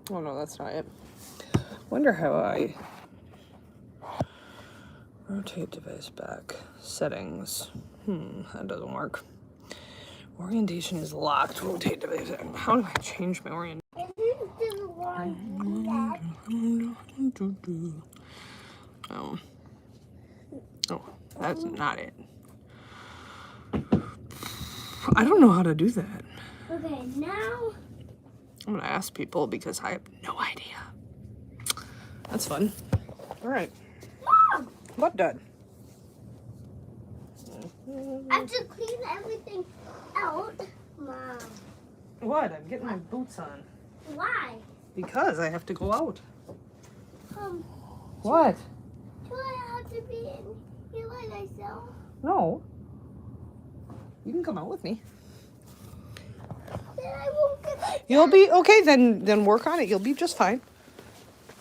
Oh no, that's not it. Wonder how I rotate device back. Settings. That doesn't work. Orientation is locked. Rotate device. How do I change my orientation? Oh. Oh, that's not it. I don't know how to do that. Okay, now I'm gonna ask people because I have no idea. That's fun. All right. Mom! What done? I have to clean everything out. Mom. What? I'm getting my boots on. Why? Because I have to go out. What? What? Do I have to be in here by myself? No. You can come out with me. Then I won't get my You'll be okay. Then work on it. You'll be just fine.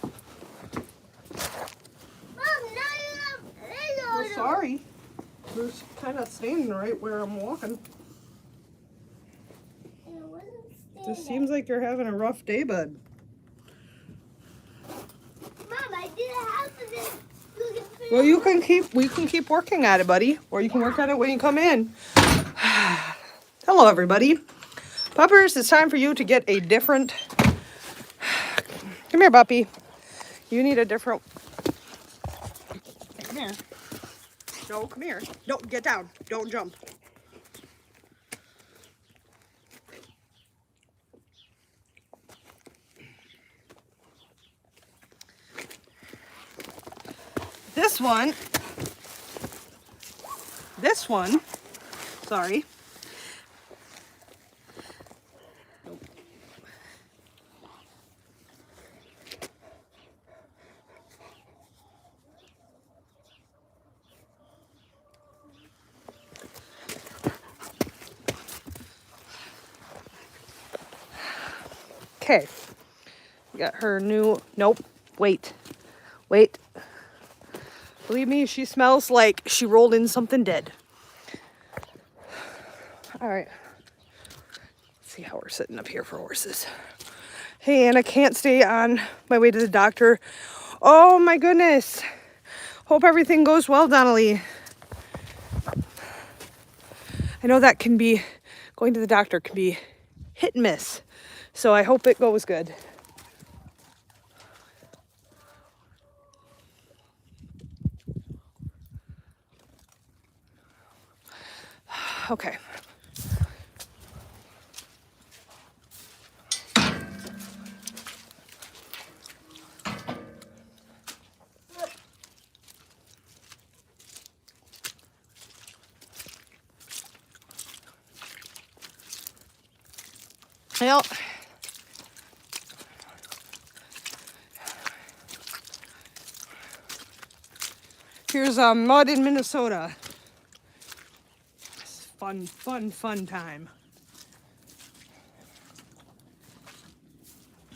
Mom, now you have Oh, sorry. You're kind of standing right where I'm walking. This seems like you're having a rough day, bud. Mom, I didn't have to do. Well, we can keep working at it, buddy. Or you can work on it when you come in. Hello, everybody. Puppers, it's time for you to get a different... Come here, puppy. You need a different... Come here. No, come here. Don't get down. Don't jump. This one, sorry. Nope. Okay. We got her new, nope, wait. Believe me, she smells like she rolled in something dead. All right. Let's see how we're sitting up here for horses. Hey, and I can't stay on my way to the doctor. Oh my goodness. Hope everything goes well, Donnelly. I know that can be, going to the doctor can be hit and miss. So I hope it goes good. Okay. Well, here's mud in Minnesota. It's fun time.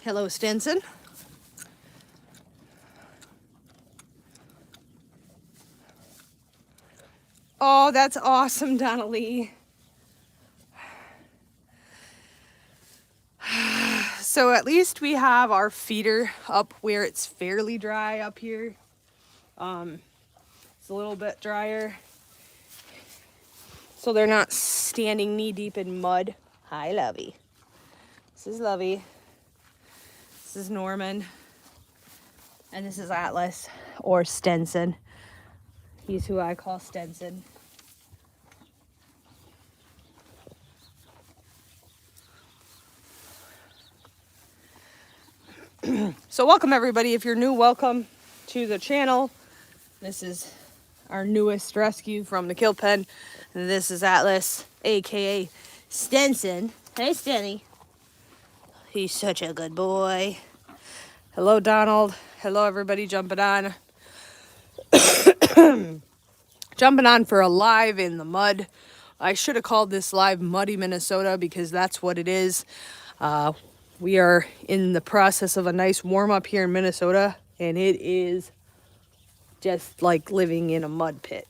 Hello, Stenson. Oh, that's awesome, Donnelly. So at least we have our feeder up where it's fairly dry up here. It's a little bit drier. So they're not standing knee deep in mud. Hi, Lovey. This is Lovey. This is Norman. And this is Atlas, or Stenson. He's who I call Stenson. So welcome everybody. If you're new, welcome to the channel. This is our newest rescue from the kill pen. And this is Atlas, aka Stenson. Hey, Stenny. He's such a good boy. Hello, Donald. Hello, everybody jumping on. Jumping on for a live in the mud. I should have called this live Muddy Minnesota because that's what it is. We are in the process of a nice warm up here in Minnesota, and it is just like living in a mud pit.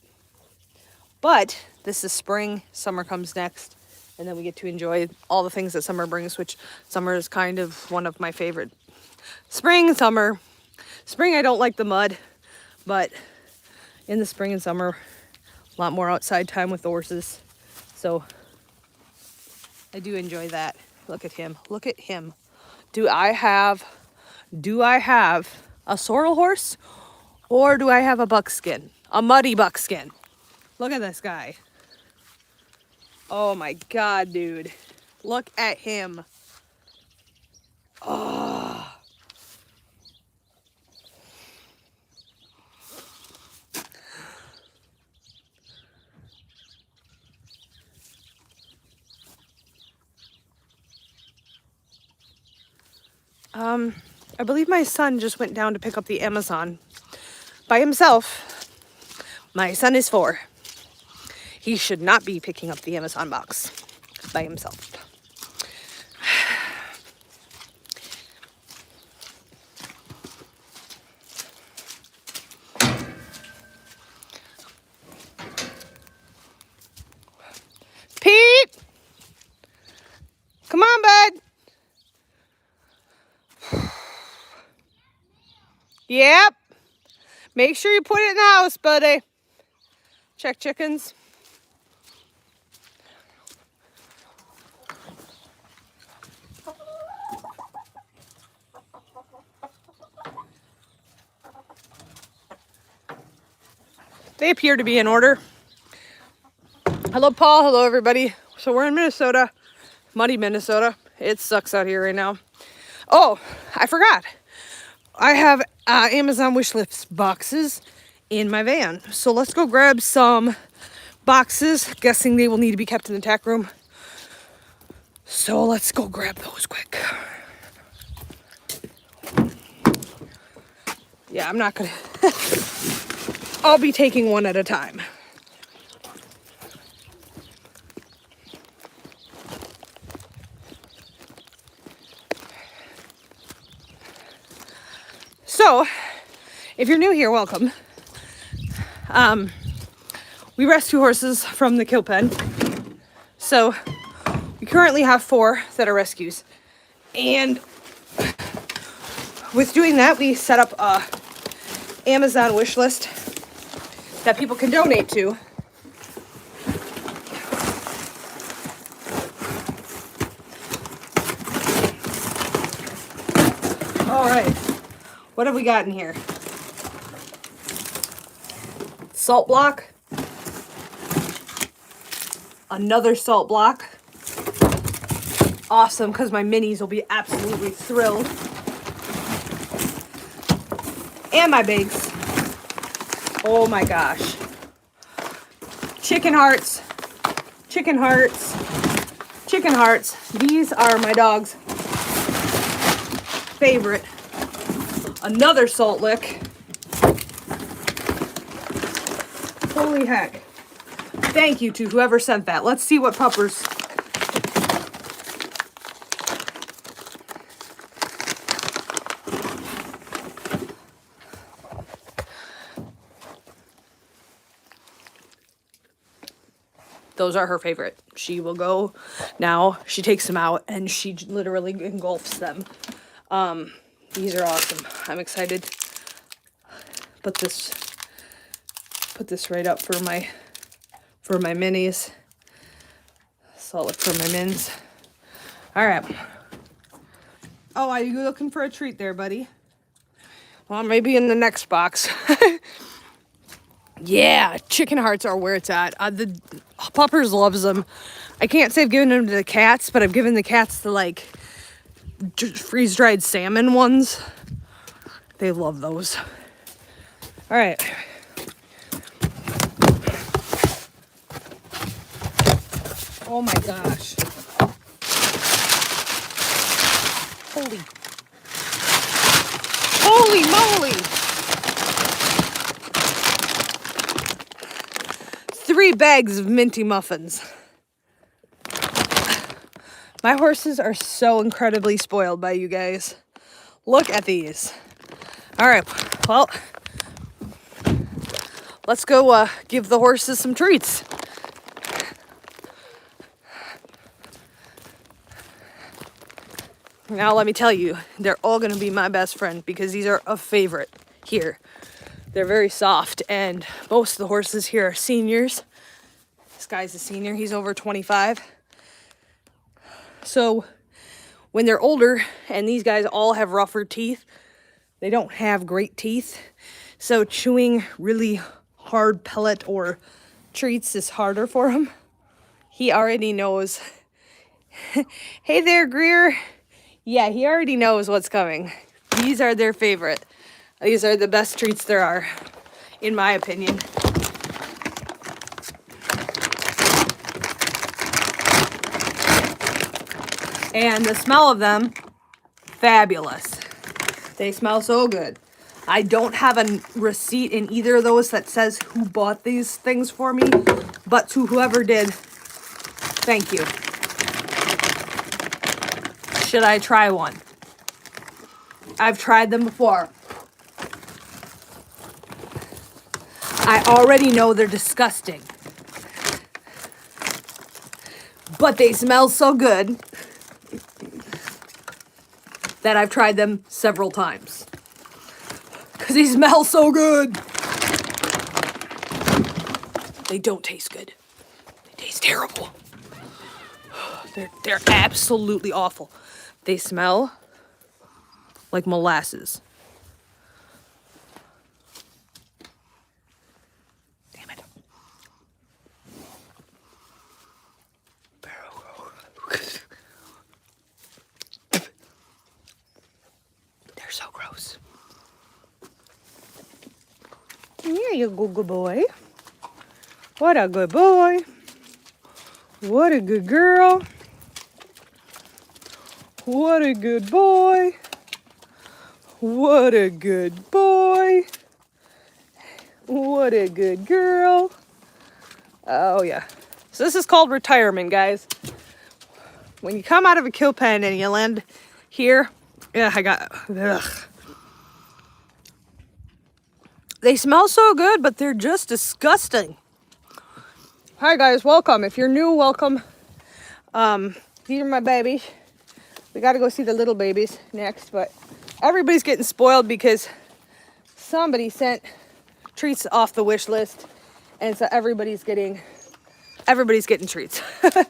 But this is spring, summer comes next, and then we get to enjoy all the things that summer brings, which summer is kind of one of my favorite Spring, summer. Spring, I don't like the mud, but in the spring and summer, a lot more outside time with the horses. So I do enjoy that. Look at him. Look at him. Do I have a sorrel horse or do I have a buckskin? A muddy buckskin. Look at this guy. Oh my God, dude. Look at him. Oh. I believe my son just went down to pick up the Amazon by himself. My son is 4. He should not be picking up the Amazon box by himself. Pete! Come on, bud. Yep. Make sure you put it in the house, buddy. Check chickens. They appear to be in order. Hello, Paul. Hello, everybody. So we're in Minnesota, muddy Minnesota. It sucks out here right now. Oh, I forgot. I have Amazon wish list boxes in my van. So let's go grab some boxes. Guessing they will need to be kept in the tack room. So let's go grab those quick. Yeah, I'm not gonna. I'll be taking one at a time. So, if you're new here, welcome. We rescue horses from the kill pen. So, we currently have 4 that are rescues. And with doing that, we set up a Amazon wish list that people can donate to. All right. What have we got in here? Salt block. Another salt block. Awesome, because my minis will be absolutely thrilled. And my bigs. Oh my gosh. Chicken hearts. Chicken hearts. Chicken hearts. These are my dog's favorite. Another salt lick. Holy heck. Thank you to whoever sent that. Let's see what puppers. Those are her favorite. She will go now. She takes them out and she literally engulfs them. These are awesome. I'm excited. Put this right up for my minis. Salt lick for my mins. All right. Oh, are you looking for a treat there, buddy? Well, maybe in the next box. Yeah, chicken hearts are where it's at. The puppers loves them. I can't say I've given them to the cats, but I've given the cats the like freeze-dried salmon ones. They love those. All right. Oh my gosh. Holy moly. 3 bags of minty muffins. My horses are so incredibly spoiled by you guys. Look at these. All right, well, let's go give the horses some treats. Now let me tell you, they're all gonna be my best friend because these are a favorite here. They're very soft, and most of the horses here are seniors. This guy's a senior, he's over 25. So when they're older, and these guys all have rougher teeth, they don't have great teeth. So chewing really hard pellet or treats is harder for him. He already knows. Hey there, Greer. Yeah, he already knows what's coming. These are their favorite. These are the best treats there are, in my opinion. And the smell of them, fabulous. They smell so good. I don't have a receipt in either of those that says who bought these things for me, but to whoever did, thank you. Should I try one? I've tried them before. I already know they're disgusting. But they smell so good that I've tried them several times. Because they smell so good. They don't taste good. They taste terrible. They're absolutely awful. They smell like molasses. Damn it. They're so gross. Here you go, good boy. What a good boy. What a good girl. What a good boy. What a good boy. What a good girl. Oh, yeah. So this is called retirement, guys. When you come out of a kill pen and you land here, ugh. They smell so good, but they're just disgusting. Hi, guys. Welcome. If you're new, welcome. These are my babies. We got to go see the little babies next, but everybody's getting spoiled because somebody sent treats off the wish list, and so everybody's getting treats. So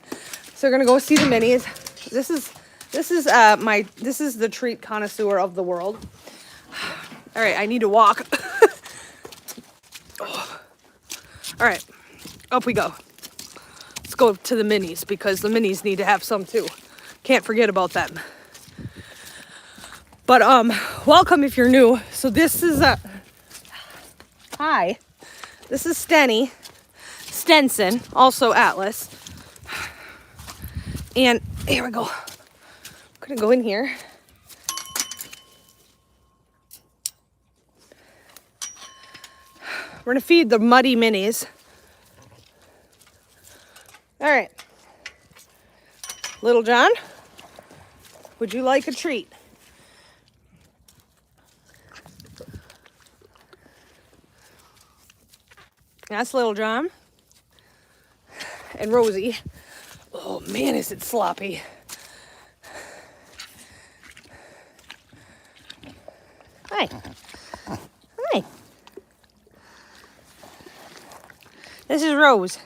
we're gonna go see the minis. This is the treat connoisseur of the world. All right, I need to walk. Oh. All right, up we go. Let's go to the minis because the minis need to have some too. Can't forget about them. But welcome if you're new. So this is hi. This is Stenson, also Atlas. And here we go. I'm gonna go in here. We're gonna feed the muddy minis. All right. Little John, would you like a treat? That's Little John. And Rosie. Oh man, is it sloppy. Hi. Hi. This is Rose.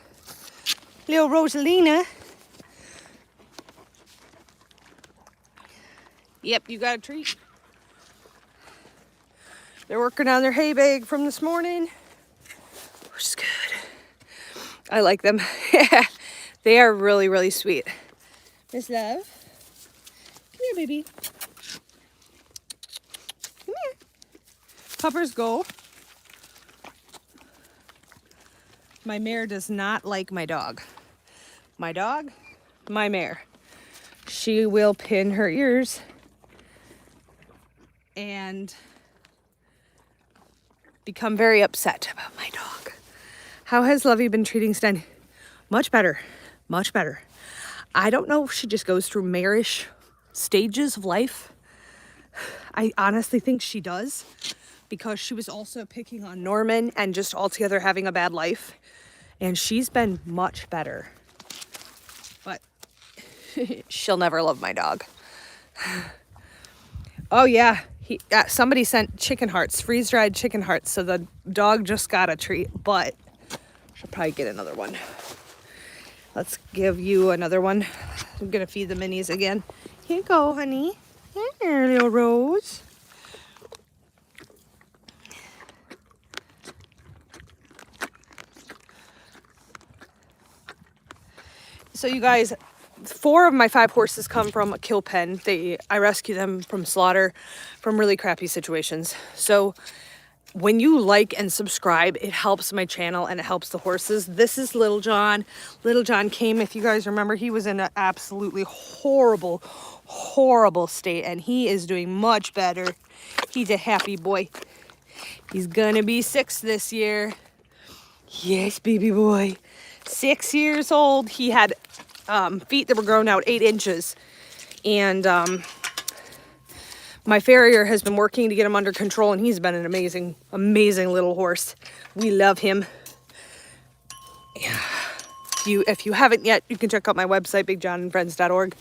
Little Rosalina. Yep, you got a treat. They're working on their hay bag from this morning, which is good. I like them. They are really, really sweet. Miss Love, come here, baby. Come here. Puppers, go. My mare does not like my dog. My dog, my mare. She will pin her ears and become very upset about my dog. How has Lovey been treating Sten? Much better, much better. I don't know if she just goes through marish stages of life. I honestly think she does, because she was also picking on Norman and just altogether having a bad life. And she's been much better. But she'll never love my dog. Oh yeah, somebody sent chicken hearts, freeze-dried chicken hearts. So the dog just got a treat, but she'll probably get another one. Let's give you another one. I'm gonna feed the minis again. Here you go, honey. Here, little Rose. So you guys, 4 of my 5 horses come from a kill pen. I rescue them from slaughter, from really crappy situations. So when you like and subscribe, it helps my channel and it helps the horses. This is Little John. Little John came, if you guys remember, he was in an absolutely horrible, horrible state, and he is doing much better. He's a happy boy. He's gonna be 6 this year. Yes, baby boy. 6 years old. He had feet that were grown out 8 inches. And my farrier has been working to get him under control, and he's been an amazing, amazing little horse. We love him. Yeah. If you haven't yet, you can check out my website, bigjohnandfriends.org.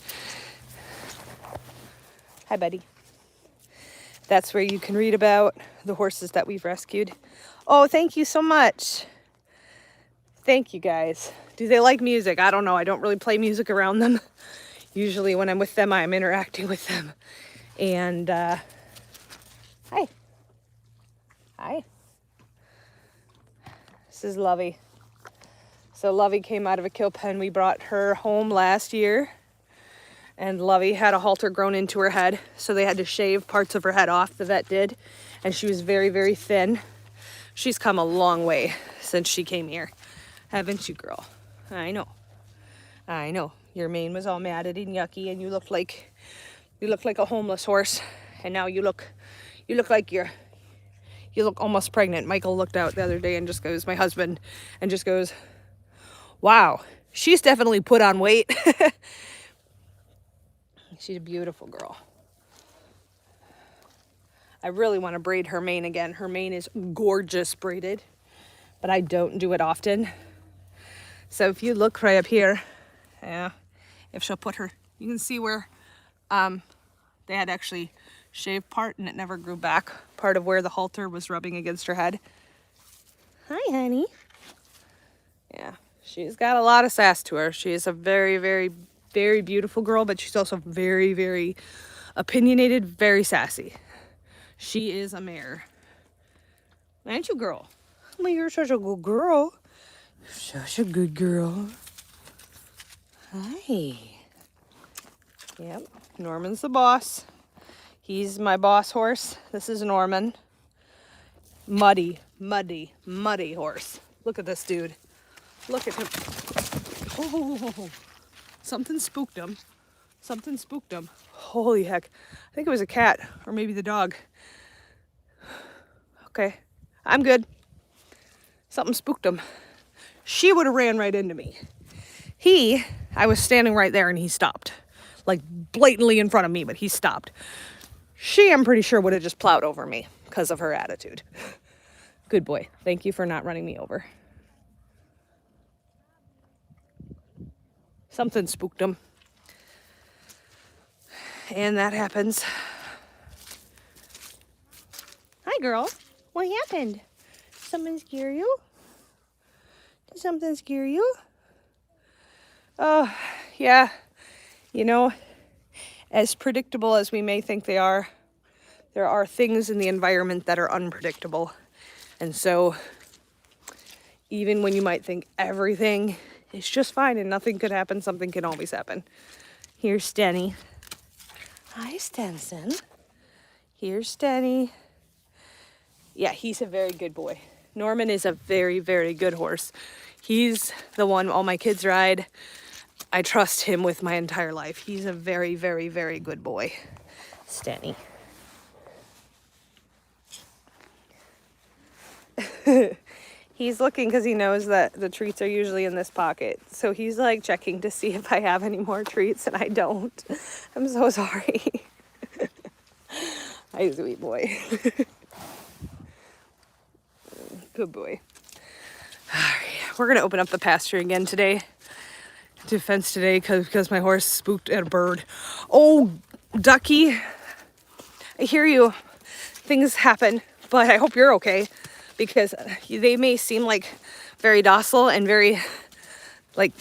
Hi, buddy. That's where you can read about the horses that we've rescued. Oh, thank you so much. Thank you, guys. Do they like music? I don't know. I don't really play music around them. Usually when I'm with them, I'm interacting with them. And, hi. Hi. This is Lovey. So Lovey came out of a kill pen. We brought her home last year. And Lovey had a halter grown into her head. So they had to shave parts of her head off, the vet did. And she was very, very thin. She's come a long way since she came here. Haven't you, girl? I know. I know. Your mane was all matted and yucky, and you look like a homeless horse. And now you look like you look almost pregnant. Michael looked out the other day and just goes, my husband, and just goes, wow, she's definitely put on weight. She's a beautiful girl. I really want to braid her mane again. Her mane is gorgeous braided, but I don't do it often. So if you look right up here, yeah, if she'll put her, you can see where they had actually shaved part and it never grew back. Part of where the halter was rubbing against her head. Hi, honey. Yeah, she's got a lot of sass to her. She is a very, very, very beautiful girl, but she's also very, very opinionated, very sassy. She is a mare. Aren't you, girl? Well, you're such a good girl. Such a good girl. Hi. Yep, Norman's the boss. He's my boss horse. This is Norman. Muddy, muddy, muddy horse. Look at this dude. Look at him. Oh, something spooked him. Something spooked him. Holy heck. I think it was a cat or maybe the dog. Okay, I'm good. Something spooked him. She would have ran right into me. I was standing right there and he stopped. Like blatantly in front of me, but he stopped. She, I'm pretty sure, would have just plowed over me because of her attitude. Good boy. Thank you for not running me over. Something spooked him. And that happens. Hi, girl. What happened? Something scare you? Did something scare you? Oh, yeah. You know, as predictable as we may think they are, there are things in the environment that are unpredictable. And so, even when you might think everything is just fine and nothing could happen, something can always happen. Here's Stenny. Hi, Stenson. Here's Stenny. Yeah, he's a very good boy. Norman is a very, very good horse. He's the one all my kids ride. I trust him with my entire life. He's a very, very, very good boy. Stenny. He's looking because he knows that the treats are usually in this pocket. So he's like checking to see if I have any more treats, and I don't. I'm so sorry. Hi, sweet boy. Good boy. All right, we're going to open up the pasture again today. To fence today because my horse spooked at a bird. Oh, Ducky. I hear you. Things happen, but I hope you're okay, because they may seem like very docile and very like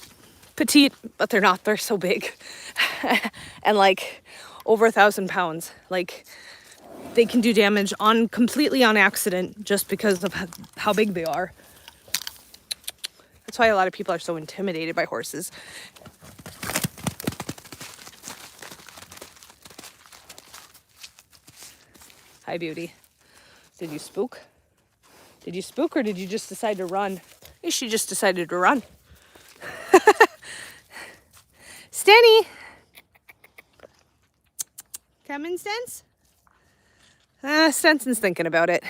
petite, but they're not. They're so big and like over 1,000 pounds. Like they can do damage on completely on accident just because of how big they are. That's why a lot of people are so intimidated by horses. Hi, beauty. Did you spook? Did you spook, or did you just decide to run? She just decided to run. Stenny! Come in, Stens? Stenson's thinking about it.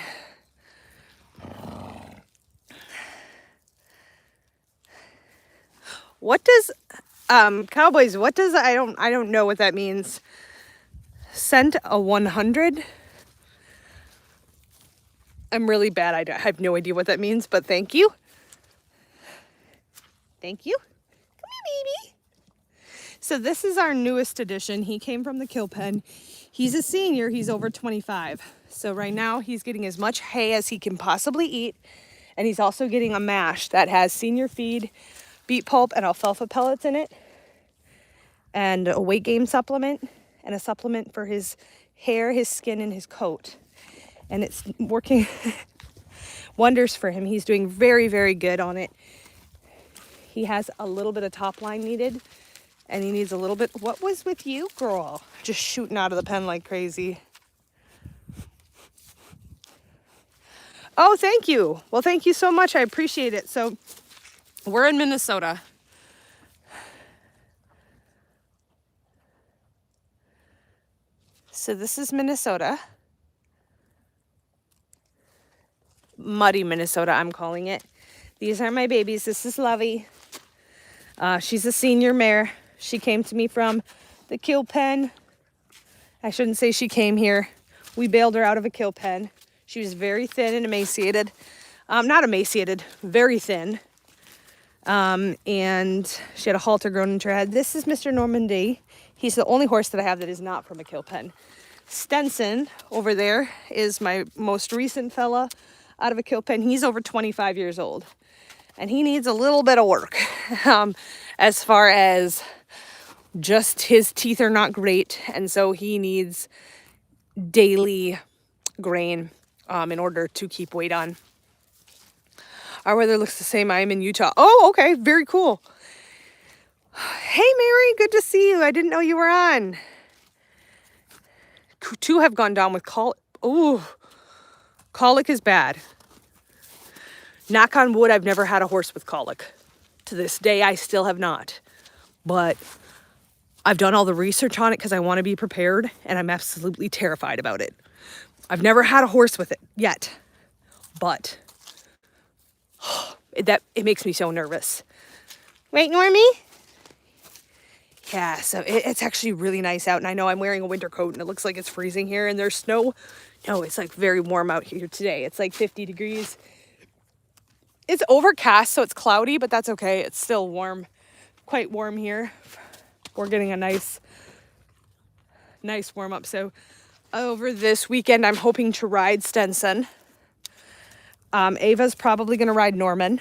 What does Cowboys, what does I don't know what that means. Sent a 100? I'm really bad. I have no idea what that means, but thank you. Thank you. Come here, baby. So this is our newest addition. He came from the kill pen. He's a senior. He's over 25. So right now he's getting as much hay as he can possibly eat. And he's also getting a mash that has senior feed, beet pulp, and alfalfa pellets in it. And a weight gain supplement. And a supplement for his hair, his skin, and his coat. And it's working wonders for him. He's doing very, very good on it. He has a little bit of top line needed. And he needs a little bit. What was with you, girl? Just shooting out of the pen like crazy. Oh, thank you. Well, thank you so much. I appreciate it. So we're in Minnesota. So this is Minnesota. Muddy Minnesota, I'm calling it. These are my babies. This is Lovey. She's a senior mare. She came to me from the kill pen. I shouldn't say she came here. We bailed her out of a kill pen. She was very thin and emaciated. Not emaciated, very thin. And she had a halter grown into her head. This is Mr. Normandy. He's the only horse that I have that is not from a kill pen. Stenson over there is my most recent fella out of a kill pen. He's over 25 years old. And he needs a little bit of work. As far as just his teeth are not great. And so he needs daily grain in order to keep weight on. Our weather looks the same. I'm in Utah. Oh, okay. Very cool. Hey, Mary. Good to see you. I didn't know you were on. 2 have gone down with colic. Ooh, colic is bad. Knock on wood, I've never had a horse with colic. To this day, I still have not. But I've done all the research on it because I want to be prepared, and I'm absolutely terrified about it. I've never had a horse with it yet, but it makes me so nervous. Right, Normie? Yeah, so it's actually really nice out, and I know I'm wearing a winter coat, and it looks like it's freezing here, and there's snow. No, it's like very warm out here today. It's like 50 degrees. It's overcast, so it's cloudy, but that's okay. It's still warm, quite warm here. We're getting a nice warm up. So over this weekend, I'm hoping to ride Stenson. Ava's probably going to ride Norman.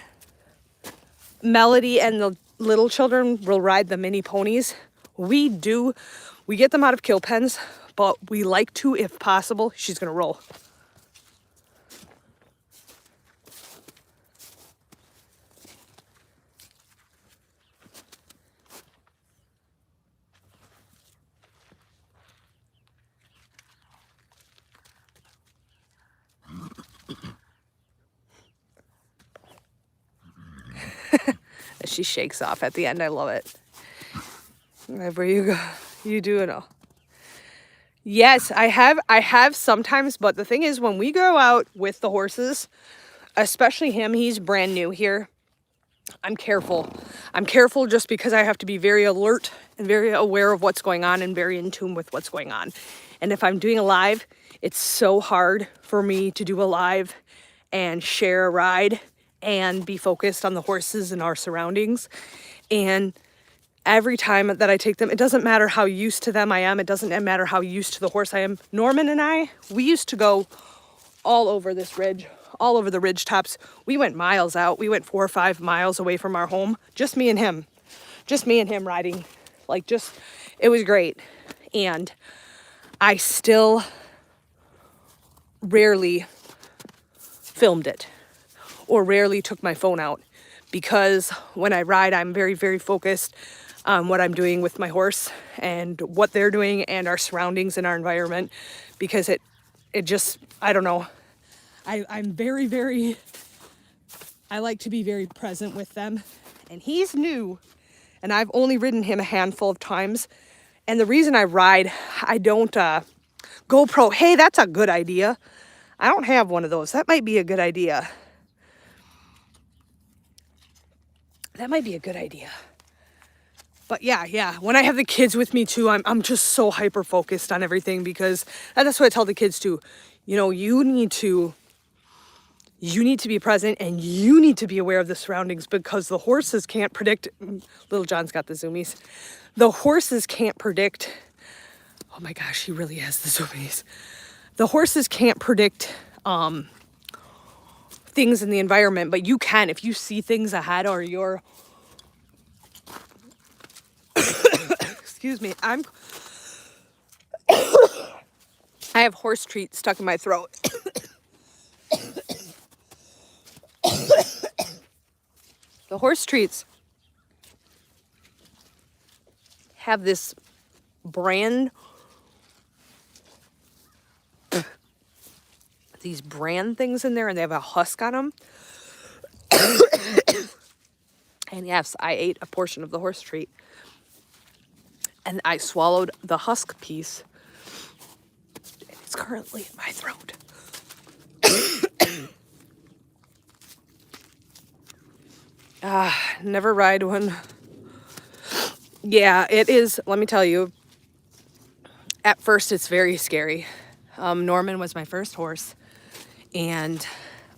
Melody and the little children will ride the mini ponies. We get them out of kill pens, but we like to, if possible, she's going to roll. She shakes off at the end. I love it. Wherever you go, you do it all. Yes, I have sometimes, but the thing is, when we go out with the horses, especially him, he's brand new here. I'm careful. I'm careful just because I have to be very alert and very aware of what's going on and very in tune with what's going on. And if I'm doing a live, it's so hard for me to do a live and share a ride and be focused on the horses and our surroundings. And every time that I take them, it doesn't matter how used to them I am. It doesn't matter how used to the horse I am. Norman and I, we used to go all over this ridge, all over the ridge tops. We went miles out. We went 4 or 5 miles away from our home. Just me and him riding. Like, just, it was great. And I still rarely filmed it or rarely took my phone out, because when I ride, I'm very, very focused on what I'm doing with my horse and what they're doing and our surroundings and our environment, because it just, I don't know. I'm very, very, I like to be very present with them. And he's new, and I've only ridden him a handful of times. And the reason I ride, I don't GoPro. Hey, that's a good idea. I don't have one of those. That might be a good idea. That might be a good idea. But yeah. When I have the kids with me too, I'm just so hyper focused on everything, because that's what I tell the kids too. You know, you need to be present, and you need to be aware of the surroundings, because the horses can't predict. Little John's got the zoomies. The horses can't predict. Oh my gosh, he really has the zoomies. The horses can't predict things in the environment, but you can if you see things ahead, or you're excuse me, I have horse treat stuck in my throat. The horse treats have this brand, these brand things in there, and they have a husk on them. And yes, I ate a portion of the horse treat, and I swallowed the husk piece, and it's currently in my throat. Never ride one. Yeah, it is. Let me tell you, at first it's very scary. Norman was my first horse, and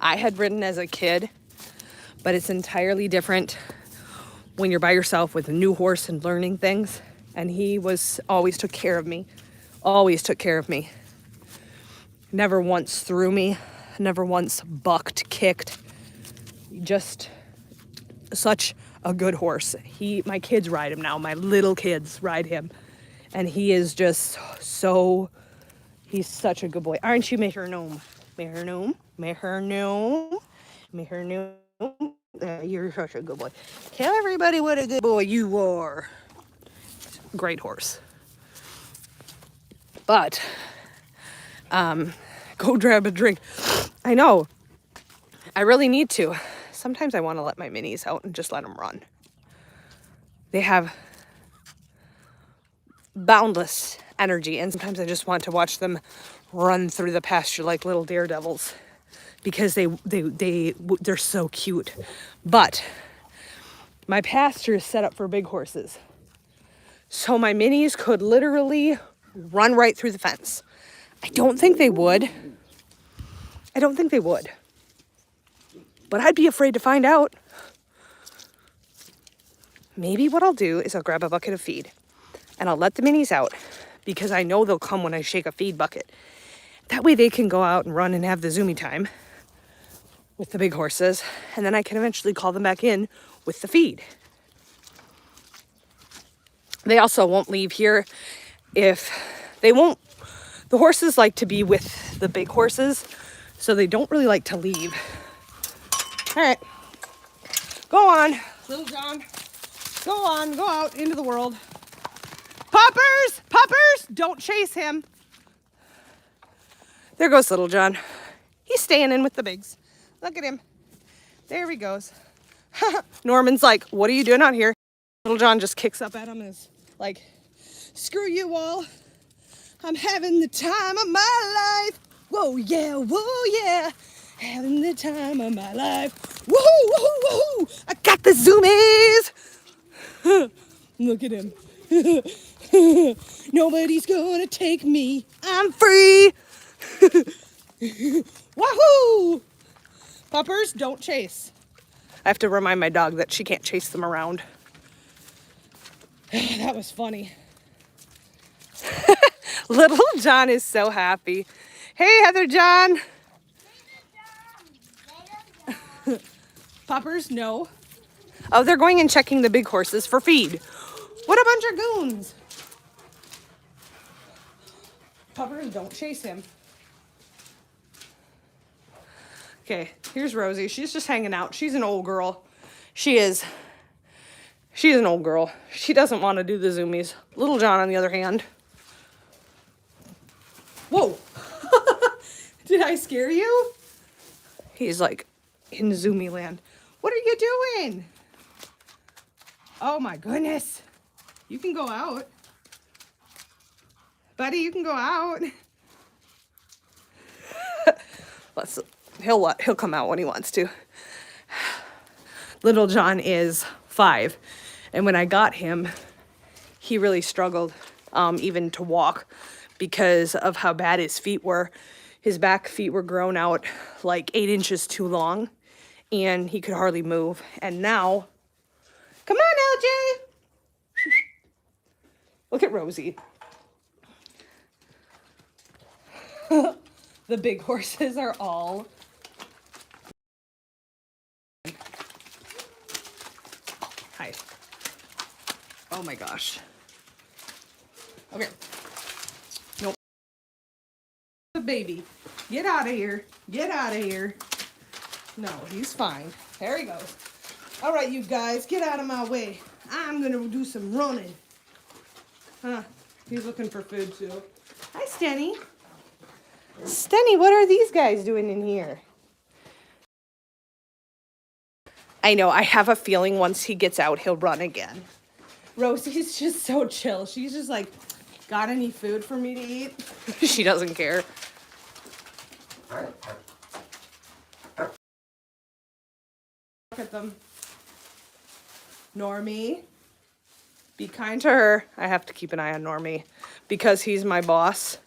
I had ridden as a kid, but it's entirely different when you're by yourself with a new horse and learning things. And he always took care of me, Never once threw me, never once bucked, kicked. Just such a good horse. My kids ride him now. My little kids ride him. And he is just he's such a good boy. Aren't you, Metronome? Metronome? You're such a good boy. Tell everybody what a good boy you are. Great horse. But, go grab a drink. I know. I really need to. Sometimes I want to let my minis out and just let them run. They have boundless energy, and sometimes I just want to watch them run through the pasture like little daredevils, because they're so cute. But my pasture is set up for big horses, so my minis could literally run right through the fence. I don't think they would, but I'd be afraid to find out. Maybe what I'll do is I'll grab a bucket of feed and I'll let the minis out, because I know they'll come when I shake a feed bucket. That way they can go out and run and have the zoomy time with the big horses, and then I can eventually call them back in with the feed. They also won't leave here if they won't. The horses like to be with the big horses, so they don't really like to leave. All right, go on, Little John. Go on, go out into the world. Poppers, don't chase him. There goes Little John. He's staying in with the bigs. Look at him. There he goes. Norman's like, what are you doing out here? Little John just kicks up at him and is like, screw you all. I'm having the time of my life. Whoa, yeah. Having the time of my life. Woohoo. I got the zoomies. Look at him. Nobody's gonna take me. I'm free. Wahoo! Puppers, don't chase. I have to remind my dog that she can't chase them around. That was funny. Little John is so happy. Hey, Heather John. Poppers, no. Oh, they're going and checking the big horses for feed. What a bunch of goons. Poppers, don't chase him. Okay, here's Rosie. She's just hanging out. She's an old girl. She is. She's an old girl. She doesn't want to do the zoomies. Little John, on the other hand. Whoa. Did I scare you? He's like in zoomie land. What are you doing? Oh my goodness. You can go out. Buddy, you can go out. He'll come out when he wants to. Little John is 5. And when I got him, he really struggled even to walk because of how bad his feet were. His back feet were grown out like 8 inches too long and he could hardly move. And now, come on, LJ. Look at Rosie. The big horses are all hi. Oh my gosh. Okay. Nope. The baby. Get out of here. Get out of here. No, he's fine. There he goes. All right, you guys, get out of my way. I'm gonna do some running. Huh. He's looking for food too. Hi, Stenny. Stenny, what are these guys doing in here? I know, I have a feeling once he gets out, he'll run again. Rosie's just so chill. She's just like, got any food for me to eat? She doesn't care. Look at them. Normie. Be kind to her. I have to keep an eye on Normie. Because he's my boss,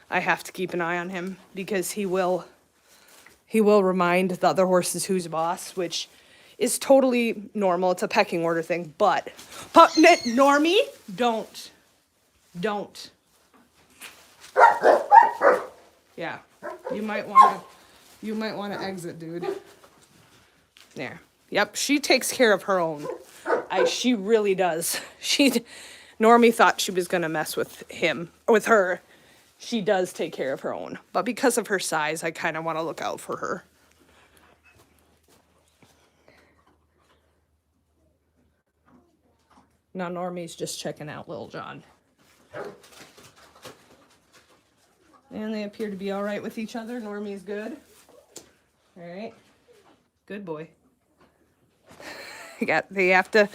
I have to keep an eye on him. Because he will remind the other horses who's boss, which is totally normal. It's a pecking order thing. But, Normie, don't. Yeah, you might want to exit, dude. There. Yep, she takes care of her own. She really does. Normie thought she was gonna mess with her. She does take care of her own, but because of her size, I kind of want to look out for her. Now Normie's just checking out Little John. And they appear to be all right with each other. Normie's good. All right. Good boy. They have to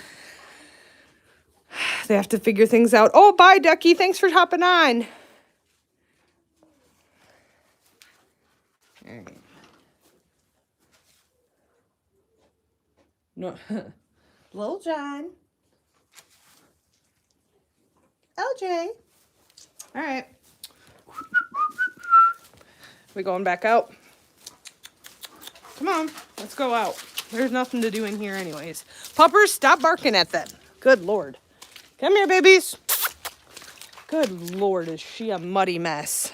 figure things out. Oh, bye, Ducky. Thanks for hopping on. All right. No, Little John. LJ. All right. We going back out? Come on, let's go out. There's nothing to do in here anyways. Puppers, stop barking at them. Good Lord. Come here, babies. Good Lord, is she a muddy mess.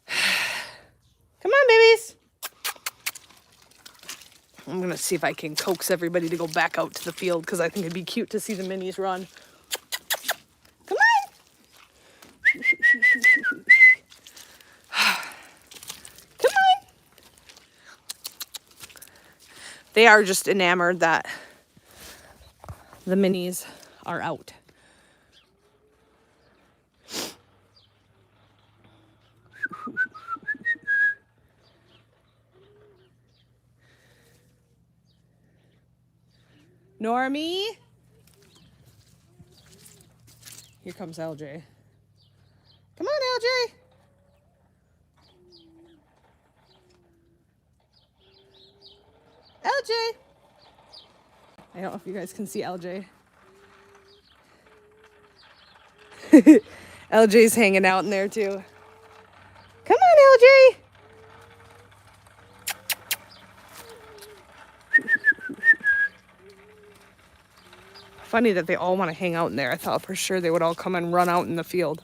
Come on, babies. I'm going to see if I can coax everybody to go back out to the field because I think it'd be cute to see the minis run. Come on. Come on. They are just enamored that the minis are out. Normie. Here comes LJ. Come on, LJ. LJ. I don't know if you guys can see LJ. LJ's hanging out in there too. Come on, LJ. Funny that they all want to hang out in there. I thought for sure they would all come and run out in the field.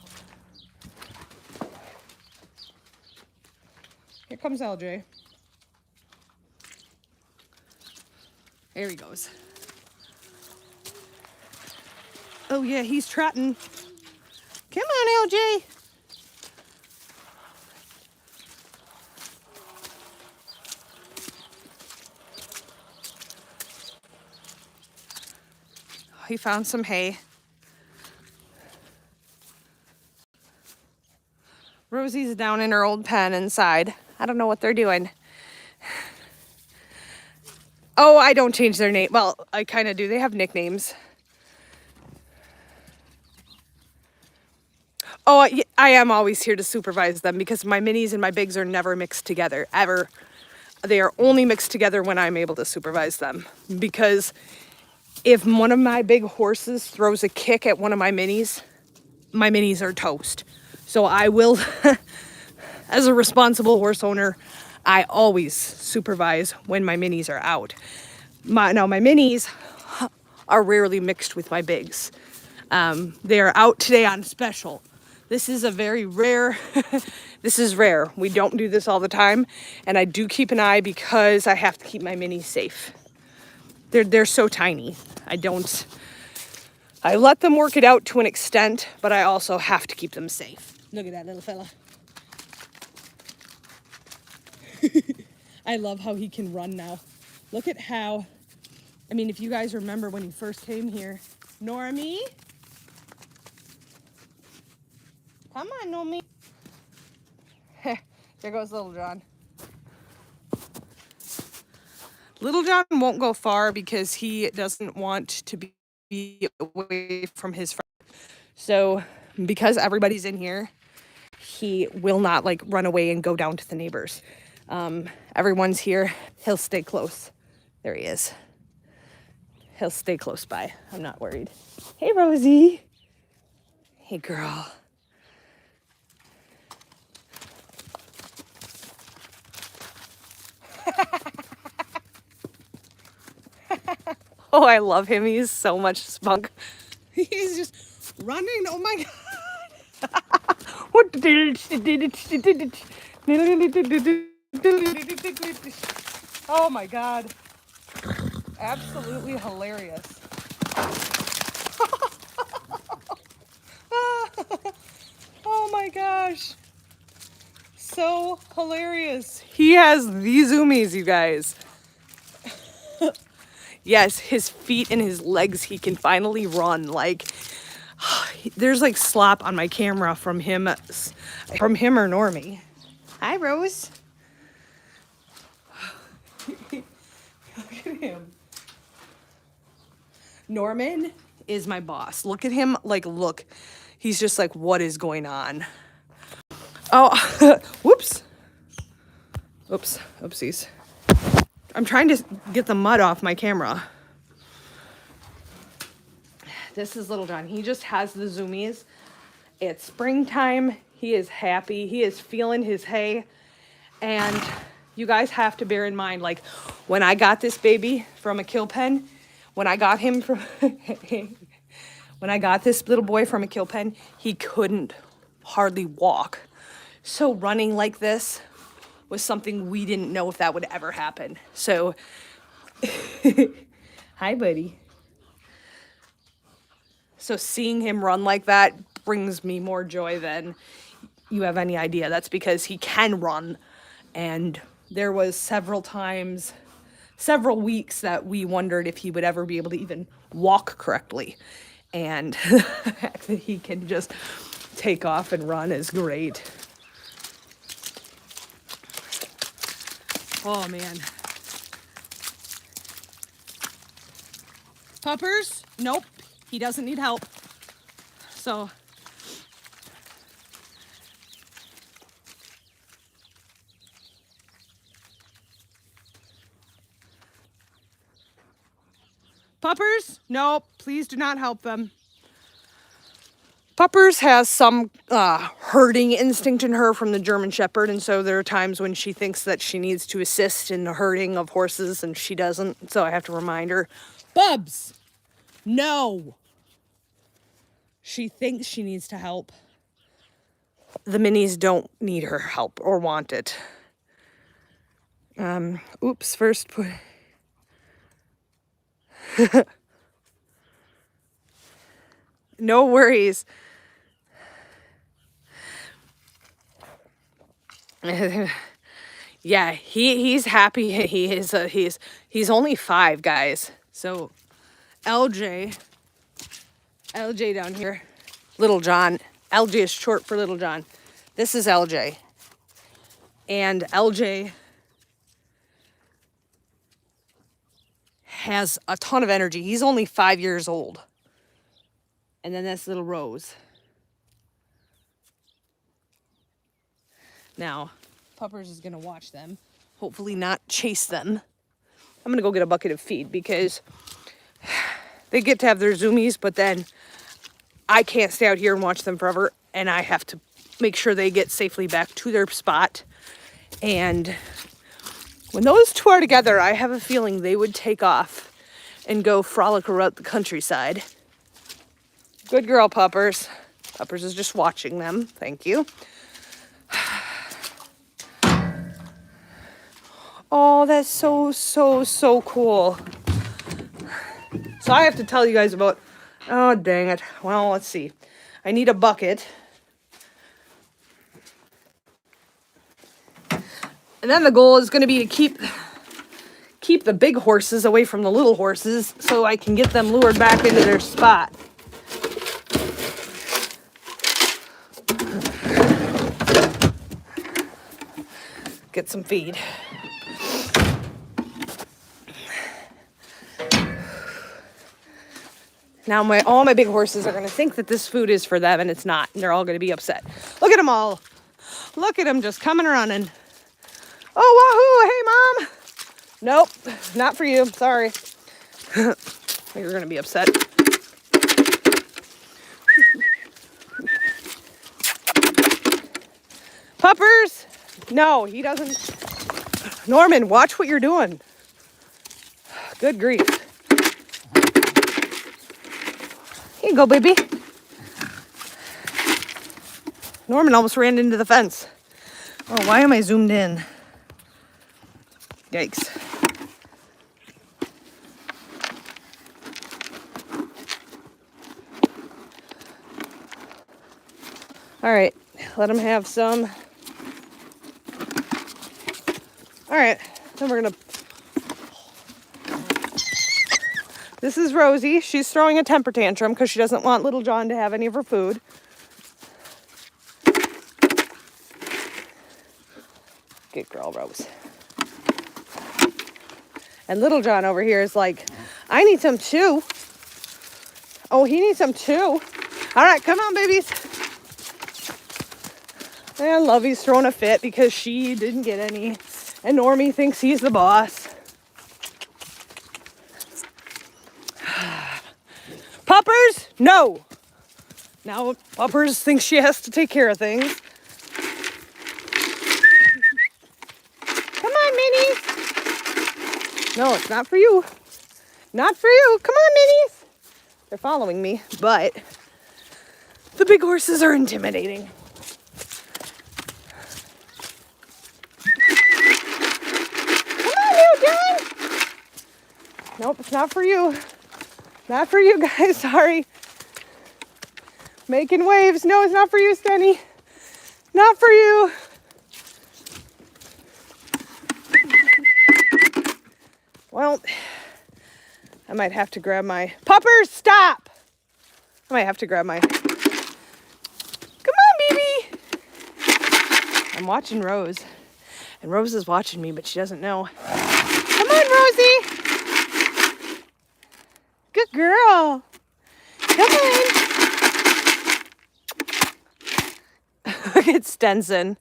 Here comes LJ. There he goes. Oh yeah, he's trotting. Come on, LJ. He found some hay. Rosie's down in her old pen inside. I don't know what they're doing. Oh, I don't change their name. Well, I kind of do. They have nicknames. Oh, I am always here to supervise them because my minis and my bigs are never mixed together, ever. They are only mixed together when I'm able to supervise them. Because if one of my big horses throws a kick at one of my minis are toast. So I will, as a responsible horse owner, I always supervise when my minis are out. Now my minis are rarely mixed with my bigs. They are out today on special. This is a very rare, this is rare. We don't do this all the time. And I do keep an eye because I have to keep my minis safe. They're so tiny. I let them work it out to an extent, but I also have to keep them safe. Look at that little fella. I love how he can run now. Look at how, I mean, if you guys remember when he first came here, Normie? Come on, Normie. There goes Little John. Little John won't go far because he doesn't want to be away from his friend. So because everybody's in here, he will not like run away and go down to the neighbors. Everyone's here. He'll stay close. There he is. He'll stay close by. I'm not worried. Hey, Rosie. Hey, girl. Oh, I love him. He's so much spunk. He's just running. Oh my God. What? Oh my God. Absolutely hilarious. Oh my gosh. So hilarious. He has the zoomies, you guys. Yes, his feet and his legs, he can finally run. Like, there's like slop on my camera from him or Normie. Hi, Rose. Look at him. Norman is my boss. Look at him. Like, look. He's just like, what is going on? Oh, whoops. Oops. Oopsies. I'm trying to get the mud off my camera. This is Little John. He just has the zoomies. It's springtime. He is happy. He is feeling his hay. And you guys have to bear in mind, like, when I got this baby from a kill pen, when I got him from, when I got this little boy from a kill pen, he couldn't hardly walk. So running like this was something we didn't know if that would ever happen. So, hi, buddy. So seeing him run like that brings me more joy than you have any idea. That's because he can run. And there was several times, several weeks that we wondered if he would ever be able to even walk correctly. And the fact that he can just take off and run is great. Oh, man. Puppers? Nope. He doesn't need help. So. Puppers? Nope. Please do not help them. Puppers has some herding instinct in her from the German Shepherd, and so there are times when she thinks that she needs to assist in the herding of horses, and she doesn't, so I have to remind her. Bubs! No. She thinks she needs to help. The minis don't need her help or want it. Oops, first put... No worries. Yeah, he's happy. He's only 5, guys. So LJ down here, Little John. LJ is short for Little John. This is LJ. And LJ has a ton of energy. He's only 5 years old. And then that's little Rose. Now, Puppers is gonna watch them. Hopefully not chase them. I'm gonna go get a bucket of feed because they get to have their zoomies, but then I can't stay out here and watch them forever, and I have to make sure they get safely back to their spot. And when those two are together, I have a feeling they would take off and go frolic around the countryside. Good girl, Puppers. Puppers is just watching them. Thank you. Oh, that's so cool. So I have to tell you guys about... Oh, dang it. Well, let's see. I need a bucket. And then the goal is going to be to keep the big horses away from the little horses so I can get them lured back into their spot. Get some feed. Now all my big horses are going to think that this food is for them, and it's not. And they're all going to be upset. Look at them all. Look at them just coming and running. Oh, wahoo. Hey, Mom. Nope. Not for you. Sorry. You're going to be upset. Puppers. No, he doesn't. Norman, watch what you're doing. Good grief. Here you go, baby. Norman almost ran into the fence. Oh, why am I zoomed in? Yikes. All right, let him have some. All right, then we're gonna... This is Rosie. She's throwing a temper tantrum because she doesn't want Little John to have any of her food. Good girl, Rose. And Little John over here is like, I need some too. Oh, he needs some too. All right, come on, babies. And Lovey's throwing a fit because she didn't get any. And Normie thinks he's the boss. Puppers, no. Now Puppers thinks she has to take care of things. Come on, minis. No, it's not for you. Not for you. Come on, minis. They're following me, but the big horses are intimidating. Come on, Little John. Nope, it's not for you. Not for you guys, sorry. Making waves. No, it's not for you, Stenny. Not for you. Well, I might have to grab my... Puppers, stop! I might have to grab my... Come on, baby! I'm watching Rose. And Rose is watching me, but she doesn't know. Come on, Rosie! Good girl. Come on. Look at Stenson.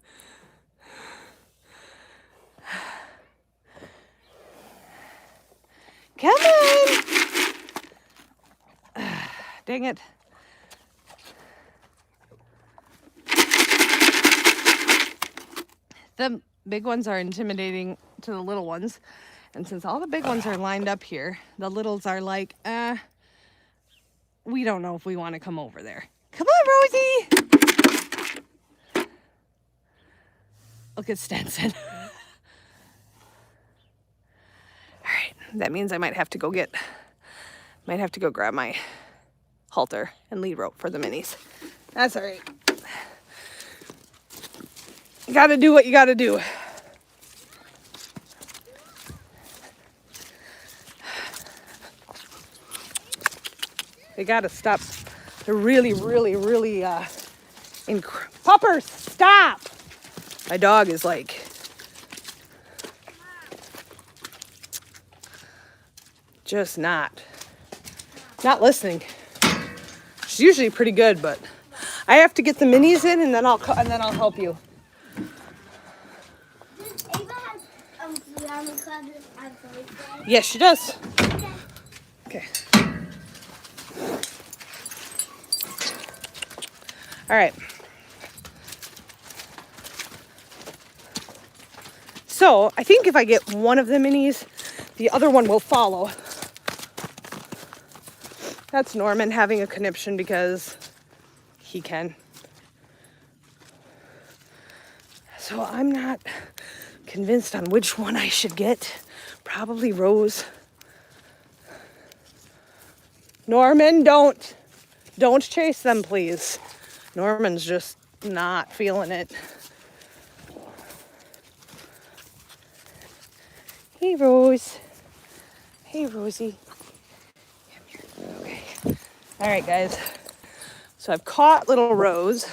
Come on. Dang it. The big ones are intimidating to the little ones. And since all the big ones are lined up here, the littles are like, we don't know if we want to come over there. Come on, Rosie. Look at Stenson. All right, that means I might have to go grab my halter and lead rope for the minis. That's all right. You gotta do what you gotta do. They gotta stop. They're really Puppers, stop! My dog is like just not listening. She's usually pretty good, but I have to get the minis in, and then I'll help you. Does Ava have drama club on Thursday? Yes, she does. Okay. All right. So I think if I get one of the minis, the other one will follow. That's Norman having a conniption because he can. So I'm not convinced on which one I should get. Probably Rose. Norman, don't chase them, please. Norman's just not feeling it. Hey, Rose. Hey, Rosie. Okay. All right, guys. So I've caught little Rose.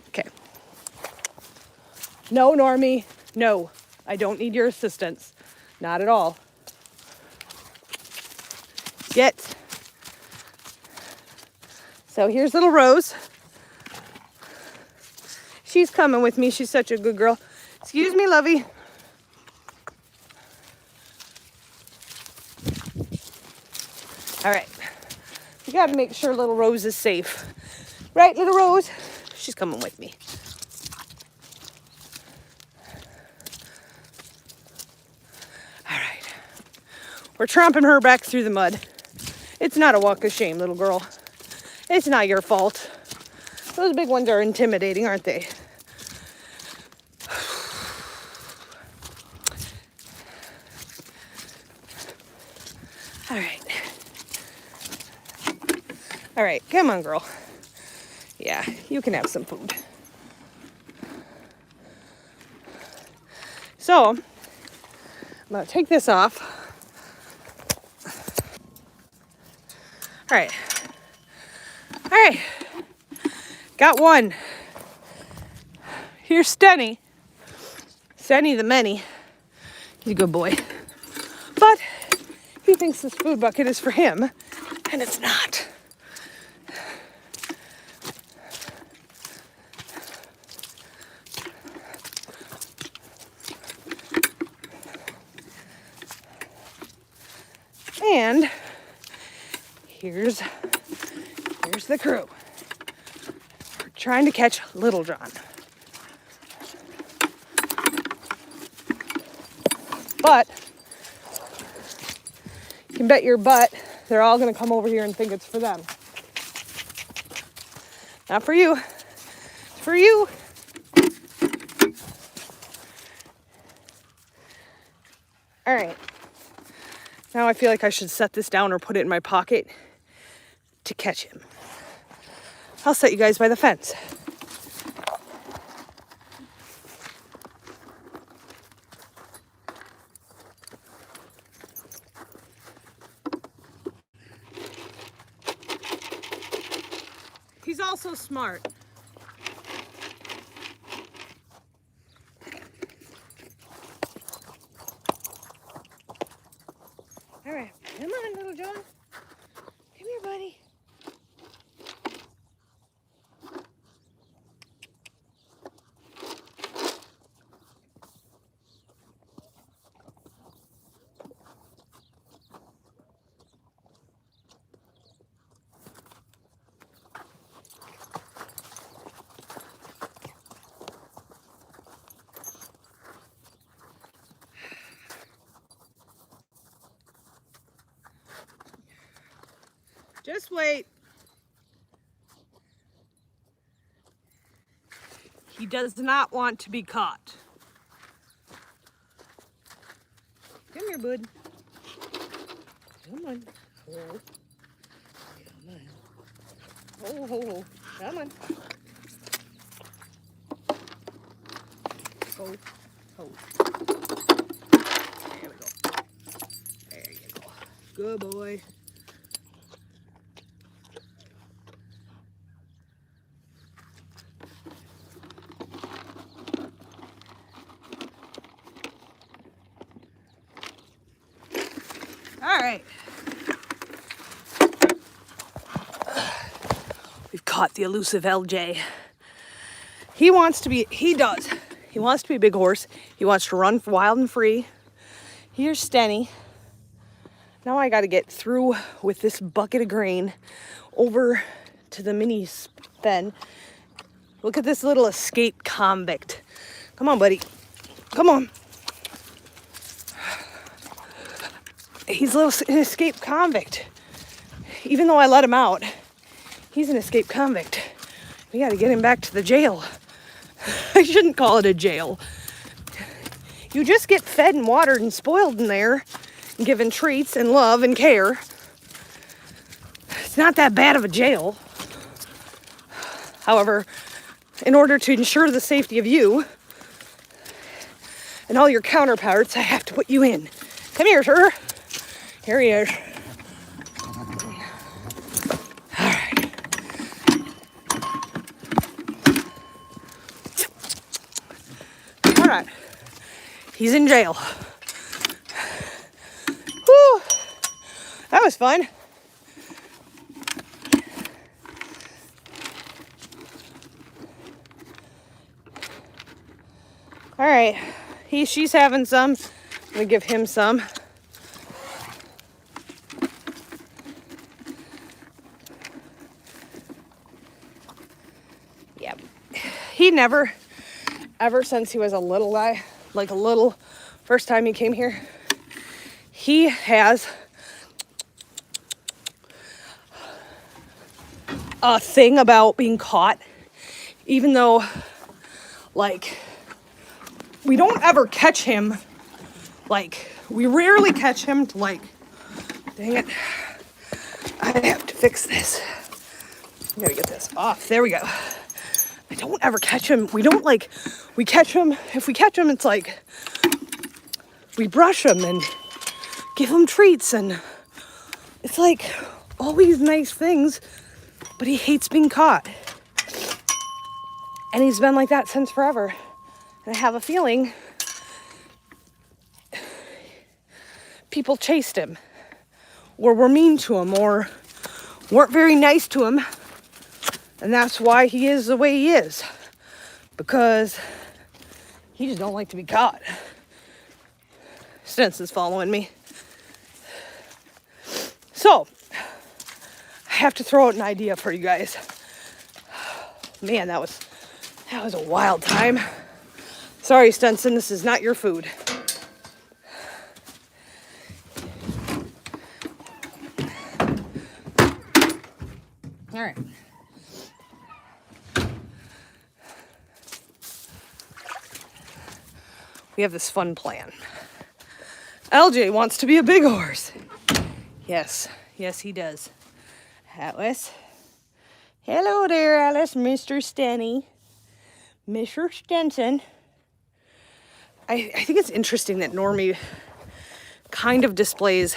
Okay. No, Normie. No, I don't need your assistance. Not at all. Get. So here's little Rose. She's coming with me. She's such a good girl. Excuse me, lovey. All right. You got to make sure little Rose is safe. Right, little Rose? She's coming with me. All right. We're tromping her back through the mud. It's not a walk of shame, little girl. It's not your fault. Those big ones are intimidating, aren't they? All right. All right, come on, girl. Yeah, you can have some food. So, I'm gonna take this off. All right. All right. Got one. Here's Stenny. Stenny the many. He's a good boy. But he thinks this food bucket is for him, and it's not. And here's the crew. We're trying to catch Little John. But you can bet your butt they're all going to come over here and think it's for them. Not for you. It's for you. All right. Now I feel like I should set this down or put it in my pocket to catch him. I'll set you guys by the fence. He's also smart. All right, come on, little John. Come here, buddy. Just wait. He does not want to be caught. Come here, bud. Come on. Oh. Come on. Oh. Come on. Go. Oh. There we go. There you go. Good boy. All right. We've caught the elusive LJ. He wants to be a big horse. He wants to run wild and free. Here's Stenny. Now I got to get through with this bucket of grain over to the mini pen. Look at this little escaped convict. Come on, buddy. Come on. He's an escaped convict. Even though I let him out, he's an escaped convict. We got to get him back to the jail. I shouldn't call it a jail. You just get fed and watered and spoiled in there, and given treats and love and care. It's not that bad of a jail. However, in order to ensure the safety of you and all your counterparts, I have to put you in. Come here, sir. Here he is. All right. All right. He's in jail. Whew. That was fun. All right. She's having some. I'm gonna give him some. Yep. He never, ever since he was a little guy, first time he came here, he has a thing about being caught, even though, we don't ever catch him, we rarely catch him to, dang it, I have to fix this. I gotta get this off. There we go. I don't ever catch him. We don't we catch him. If we catch him, it's we brush him and give him treats. And it's all these nice things, but he hates being caught. And he's been like that since forever. And I have a feeling people chased him or were mean to him or weren't very nice to him. And that's why he is the way he is. Because he just don't like to be caught. Stents is following me. So, I have to throw out an idea for you guys. Man, that was a wild time. Sorry, Stenson, this is not your food. All right. We have this fun plan. LJ wants to be a big horse. Yes, he does. Atlas. Hello there, Alice, Mr. Stenny. Mr. Stenson. I think it's interesting that Normie kind of displays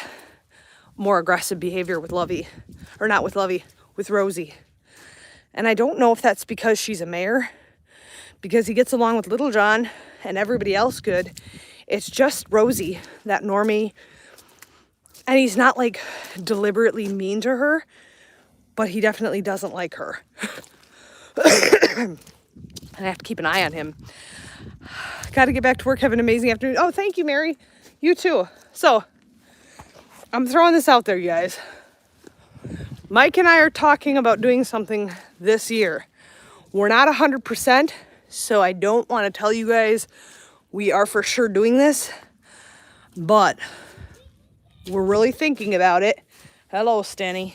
more aggressive behavior with Lovey. Or not with Lovey, with Rosie. And I don't know if that's because she's a mare, because he gets along with Little John and everybody else good. It's just Rosie that Normie, and he's not deliberately mean to her, but he definitely doesn't like her. And I have to keep an eye on him. Got to get back to work. Have an amazing afternoon. Oh, thank you, Mary. You too. So, I'm throwing this out there, you guys. Mike and I are talking about doing something this year. We're not 100%, so I don't want to tell you guys we are for sure doing this, but we're really thinking about it. Hello, Stenny.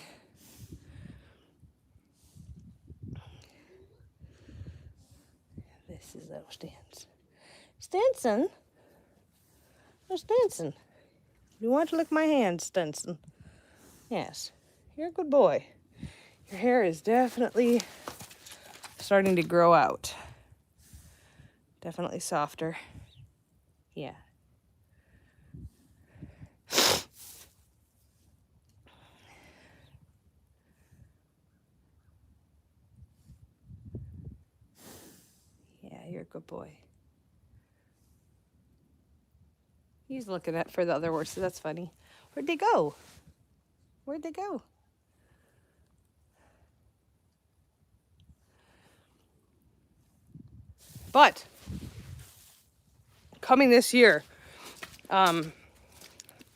Stanson. Stanson? Oh, Stanson. You want to lick my hand, Stanson? Yes. You're a good boy. Your hair is definitely starting to grow out. Definitely softer. Yeah. Yeah, you're a good boy. He's looking at for the other horses. That's funny. Where'd they go? Where'd they go? But coming this year, I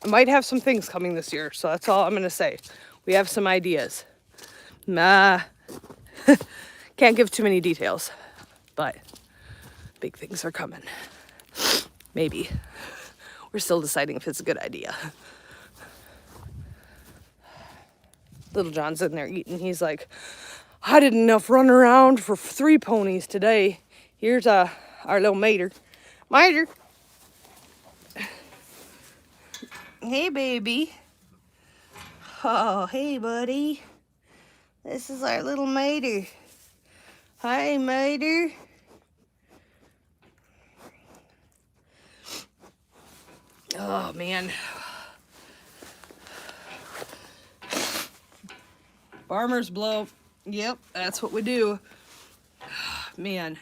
might have some things coming this year. So that's all I'm going to say. We have some ideas. Can't give too many details, but big things are coming. Maybe. We're still deciding if it's a good idea. Little John's in there eating. He's like, I did enough run around for 3 ponies today. Here's our little mater. Mater. Hey, baby. Oh, hey, buddy. This is our little mater. Hi, mater. Oh, man. Farmer's blow. Yep, that's what we do. Man.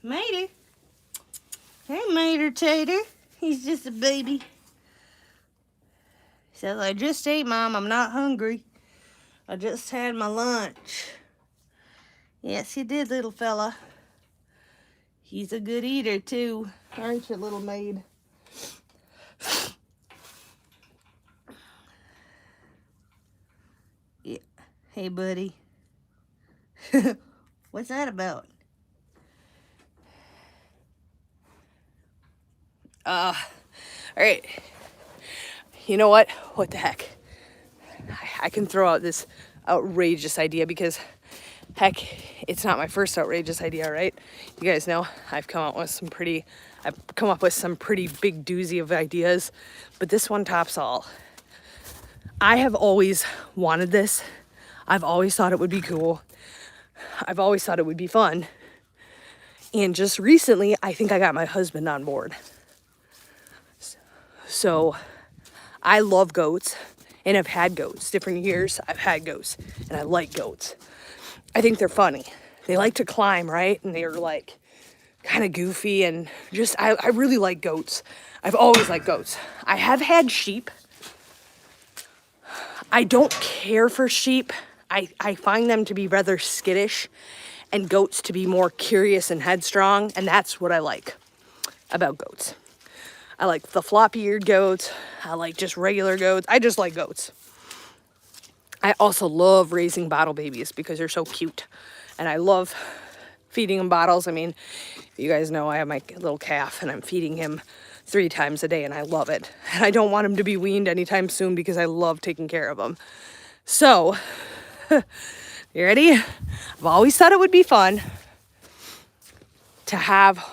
Mater. Hey, Mater Tater. He's just a baby. He says, I just ate, Mom. I'm not hungry. I just had my lunch. Yes, you did, little fella. He's a good eater, too. Aren't you, little maid? Yeah. Hey, buddy. What's that about? All right. You know what? What the heck? I can throw out this outrageous idea because, heck, it's not my first outrageous idea, right? You guys know I've come up with some pretty big doozy of ideas, but this one tops all. I have always wanted this. I've always thought it would be cool. I've always thought it would be fun. And just recently, I think I got my husband on board. So I love goats and I've had goats. Different years I've had goats and I like goats. I think they're funny. They like to climb, right? And they're like kind of goofy and just, I really like goats. I've always liked goats. I have had sheep. I don't care for sheep. I find them to be rather skittish and goats to be more curious and headstrong. And that's what I like about goats. I like the floppy-eared goats. I like just regular goats. I just like goats. I also love raising bottle babies because they're so cute. And I love feeding them bottles. I mean, you guys know I have my little calf and I'm feeding him 3 times a day and I love it. And I don't want him to be weaned anytime soon because I love taking care of him. So, you ready? I've always thought it would be fun to have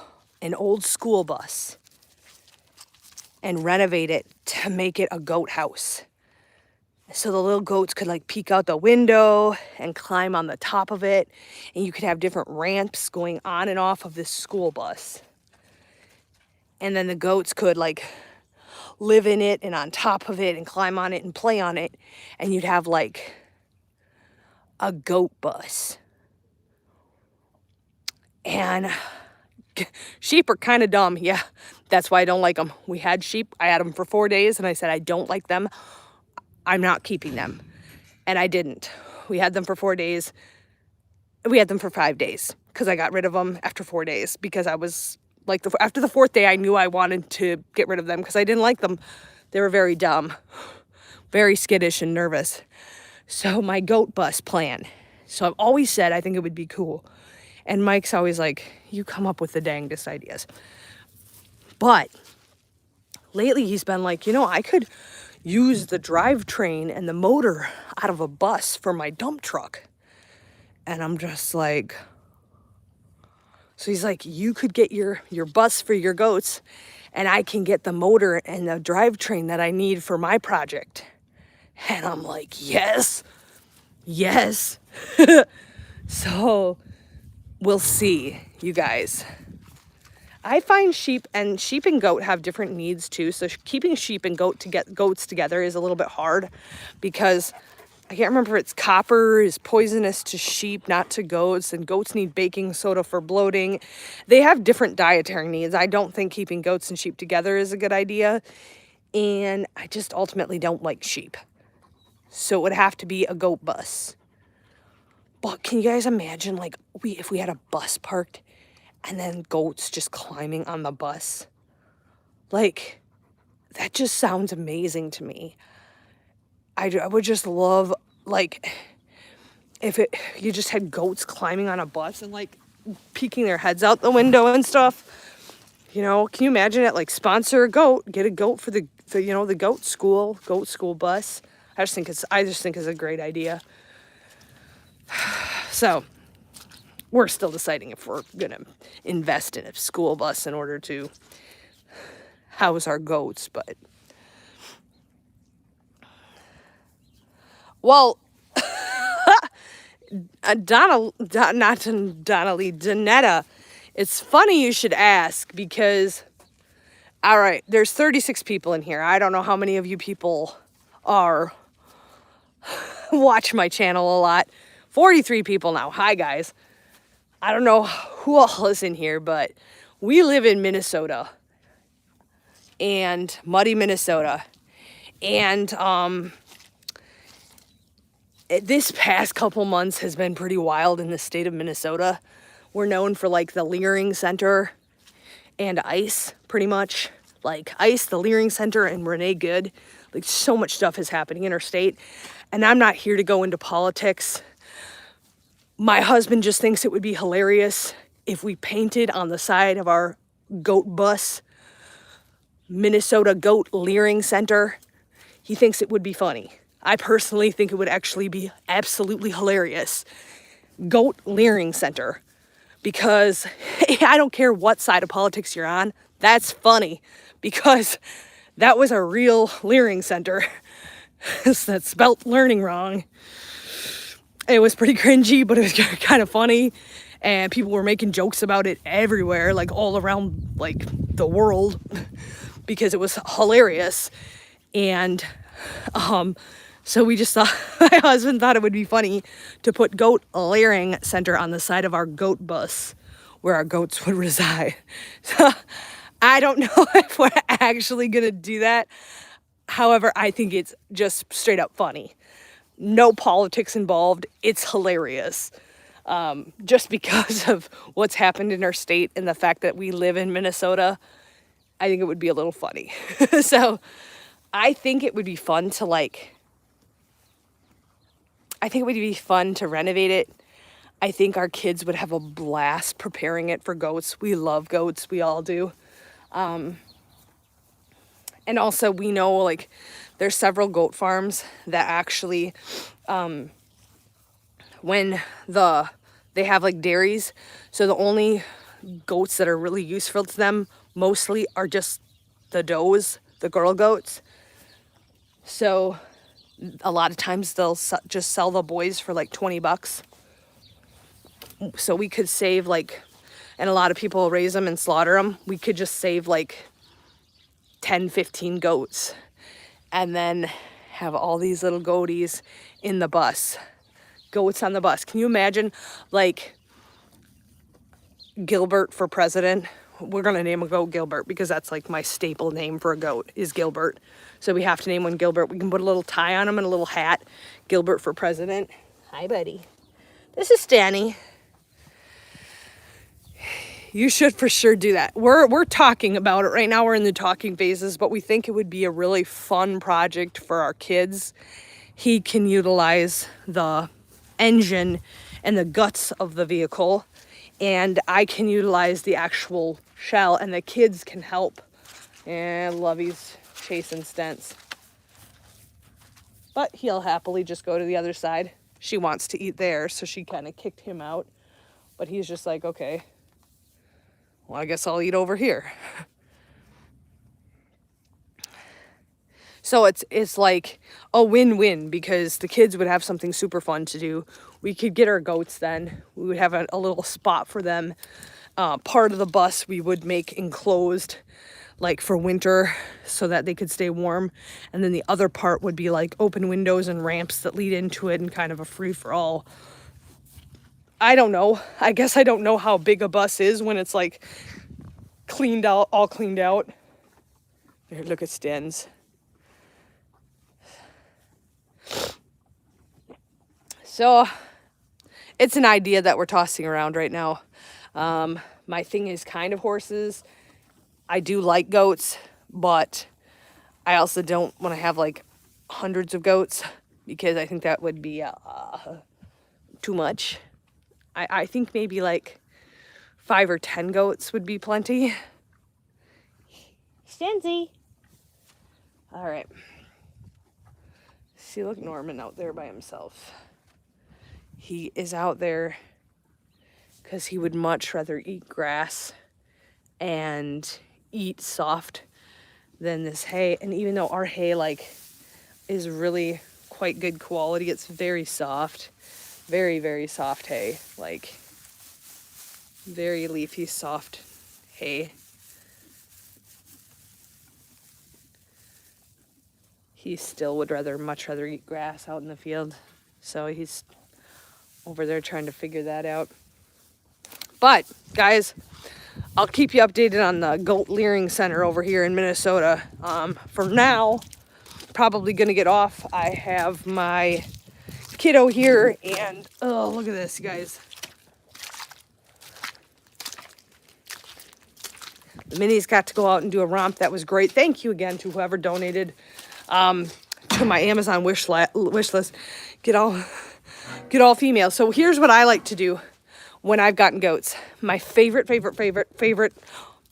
an old school bus and renovate it to make it a goat house. So the little goats could like peek out the window and climb on the top of it. And you could have different ramps going on and off of this school bus. And then the goats could like live in it and on top of it and climb on it and play on it. And you'd have like a goat bus. And sheep are kind of dumb. Yeah, that's why I don't like them. We had sheep. I had them for 4 days and I said, I don't like them. I'm not keeping them. And I didn't. We had them for 4 days. We had them for 5 days because I got rid of them after 4 days because I was like, after the 4th day, I knew I wanted to get rid of them because I didn't like them. They were very dumb, very skittish and nervous. So my goat bus plan. So I've always said I think it would be cool. And Mike's always like, you come up with the dangest ideas. But lately he's been like, you know, I could use the drivetrain and the motor out of a bus for my dump truck. And I'm just like, so he's like, you could get your bus for your goats, and I can get the motor and the drivetrain that I need for my project. And I'm like, yes, yes. So we'll see, you guys. I find sheep and goat have different needs too. So keeping sheep and goats together is a little bit hard because I can't remember if it's copper is poisonous to sheep, not to goats, and goats need baking soda for bloating. They have different dietary needs. I don't think keeping goats and sheep together is a good idea. And I just ultimately don't like sheep. So it would have to be a goat bus. But can you guys imagine, like, if we had a bus parked and then goats just climbing on the bus? Like, that just sounds amazing to me. I would just love, like, if you just had goats climbing on a bus and, like, peeking their heads out the window and stuff. You know, can you imagine it? Like, sponsor a goat, get a goat for the goat school bus. I just think it's a great idea. So we're still deciding if we're gonna invest in a school bus in order to house our goats, but well, Donetta, it's funny you should ask because, all right, there's 36 people in here. I don't know how many of you people watch my channel a lot. 43 people now. Hi, guys. I don't know who all is in here, but we live in Minnesota, and muddy Minnesota. And this past couple months has been pretty wild in the state of Minnesota. We're known for like the Leering Center and ICE, pretty much. Like ICE, the Leering Center, and Renee Good. Like so much stuff is happening in our state. And I'm not here to go into politics. My husband just thinks it would be hilarious if we painted on the side of our goat bus, Minnesota Goat Leering Center. He thinks it would be funny. I personally think it would actually be absolutely hilarious. Goat Leering Center. Because I don't care what side of politics you're on, that's funny. Because that was a real Leering Center. That spelt learning wrong. It was pretty cringy, but it was kind of funny. And people were making jokes about it everywhere, like all around like the world, because it was hilarious. And so we just thought, my husband thought it would be funny to put Goat Leering Center on the side of our goat bus where our goats would reside. So I don't know if we're actually going to do that. However, I think it's just straight up funny. No politics involved. It's hilarious. Just because of what's happened in our state and the fact that we live in Minnesota, I think it would be a little funny. So I think it would be fun to renovate it. I think our kids would have a blast preparing it for goats. We love goats. We all do. And also we know like there's several goat farms that actually, when they have like dairies, so the only goats that are really useful to them mostly are just the does, the girl goats. So a lot of times they'll just sell the boys for like $20. So we could save like, and a lot of people raise them and slaughter them. We could just save like 10, 15 goats and then have all these little goaties in the bus. Goats on the bus. Can you imagine like Gilbert for president? We're going to name a goat Gilbert because that's like my staple name for a goat is Gilbert. So we have to name one Gilbert. We can put a little tie on him and a little hat. Gilbert for president. Hi, buddy. This is Stanny. You should for sure do that. We're talking about it right now. We're in the talking phases, but we think it would be a really fun project for our kids. He can utilize the engine and the guts of the vehicle, and I can utilize the actual shell, and the kids can help. And Lovey's chasing stents. But he'll happily just go to the other side. she wants to eat there. So she kind of kicked him out. But he's just like, okay, well, I guess I'll eat over here. So it's like a win-win because the kids would have something super fun to do. We could get our goats then. We would have a little spot for them. Part of the bus we would make enclosed, like for winter, so that they could stay warm. And then the other part would be like open windows and ramps that lead into it and kind of a free-for-all. I don't know. I guess I don't know how big a bus is when it's like cleaned out, all cleaned out. Here, look at Stens. So it's an idea that we're tossing around right now. My thing is kind of horses. I do like goats, but I also don't want to have like hundreds of goats because I think that would be too much. I think maybe like 5 or 10 goats would be plenty. Stenzy. All right. See, look, Norman out there by himself. He is out there because he would much rather eat grass and eat soft than this hay. And even though our hay like is really quite good quality, it's very soft, very, very soft hay, like very leafy, soft hay. He still would much rather eat grass out in the field. So he's over there trying to figure that out. But guys, I'll keep you updated on the goat leering center over here in Minnesota. For now, probably gonna get off. I have my kiddo here and oh, look at this, you guys. The Minnie's got to go out and do a romp. That was great. Thank you again to whoever donated to my Amazon wish list. Get all female. So here's what I like to do when I've gotten goats. My favorite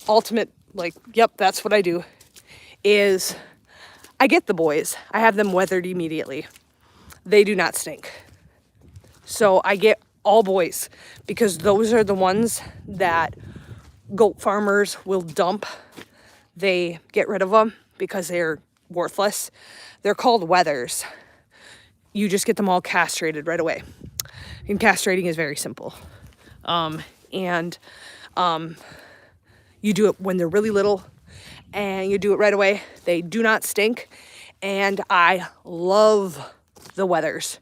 ultimate, like, yep, that's what I do, is I get the boys. I have them weathered immediately. They do not stink. So I get all boys because those are the ones that goat farmers will dump. They get rid of them because they're worthless. They're called wethers. You just get them all castrated right away. And castrating is very simple. You do it when they're really little and you do it right away. They do not stink. And I love the wethers.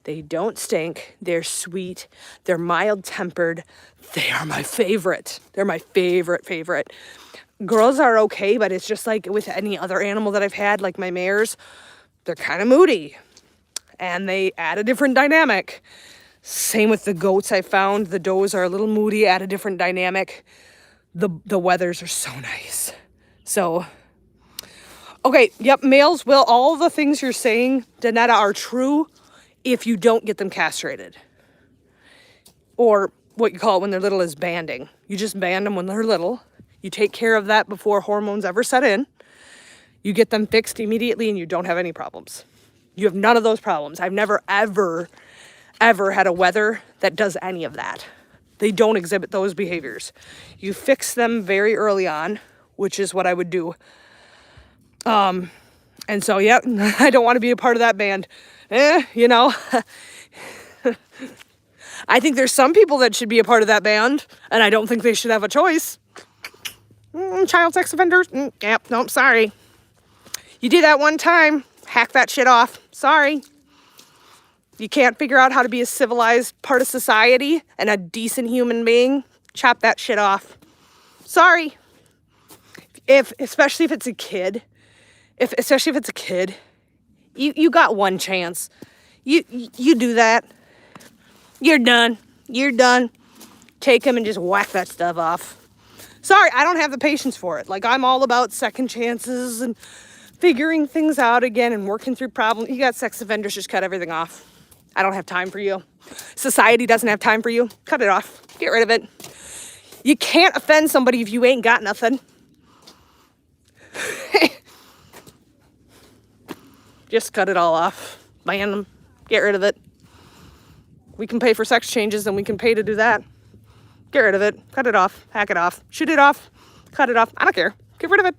They don't stink. They're sweet. They're mild-tempered. They are my favorite. They're my favorite. Girls are okay, but it's just like with any other animal that I've had, like my mares, they're kind of moody. And they add a different dynamic. Same with the goats I found. The does are a little moody, add a different dynamic. The wethers are so nice. So, okay, yep, males will, all the things you're saying, Danetta, are true if you don't get them castrated. Or what you call it when they're little is banding. You just band them when they're little. You take care of that before hormones ever set in. You get them fixed immediately and you don't have any problems. You have none of those problems. I've never, ever had a wether that does any of that. They don't exhibit those behaviors. You fix them very early on, which is what I would do. And so, yeah, I don't want to be a part of that band. You know. I think there's some people that should be a part of that band, and I don't think they should have a choice. Child sex offenders? Yep, nope, sorry. You did that one time, hack that shit off. Sorry. You can't figure out how to be a civilized part of society and a decent human being, chop that shit off. Sorry. Especially if it's a kid. Especially if it's a kid. You got one chance. You do that. You're done. You're done. Take them and just whack that stuff off. Sorry, I don't have the patience for it. Like, I'm all about second chances and figuring things out again and working through problems. You got sex offenders, just cut everything off. I don't have time for you. Society doesn't have time for you. Cut it off. Get rid of it. You can't offend somebody if you ain't got nothing. Just cut it all off. Ban them. Get rid of it. We can pay for sex changes and we can pay to do that. Get rid of it. Cut it off. Hack it off. Shoot it off. Cut it off. I don't care. Get rid of it.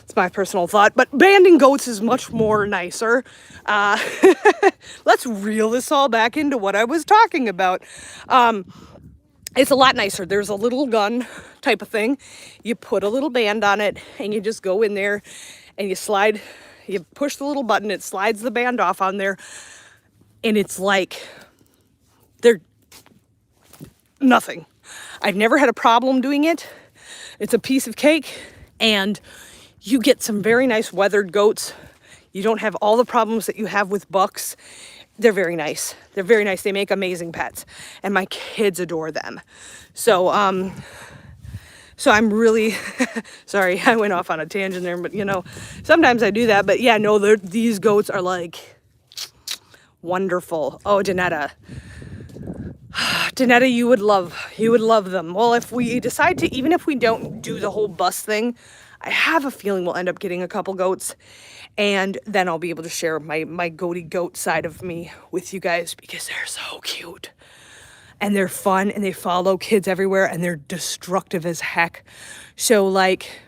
It's my personal thought. But banding goats is much more nicer. Let's reel this all back into what I was talking about. It's a lot nicer. There's a little gun type of thing. You put a little band on it and you just go in there and you push the little button, it slides the band off on there, and it's like they're nothing. I've never had a problem doing it. It's a piece of cake, and you get some very nice weathered goats. You don't have all the problems that you have with bucks. They're very nice. They're very nice. They make amazing pets, and my kids adore them. So I'm really sorry. I went off on a tangent there, but sometimes I do that. But yeah, no, these goats are like wonderful. Oh, Danetta, you would love them. Well, if we decide to, even if we don't do the whole bus thing, I have a feeling we'll end up getting a couple goats, and then I'll be able to share my goaty goat side of me with you guys because they're so cute. And they're fun, and they follow kids everywhere, and they're destructive as heck. So, like,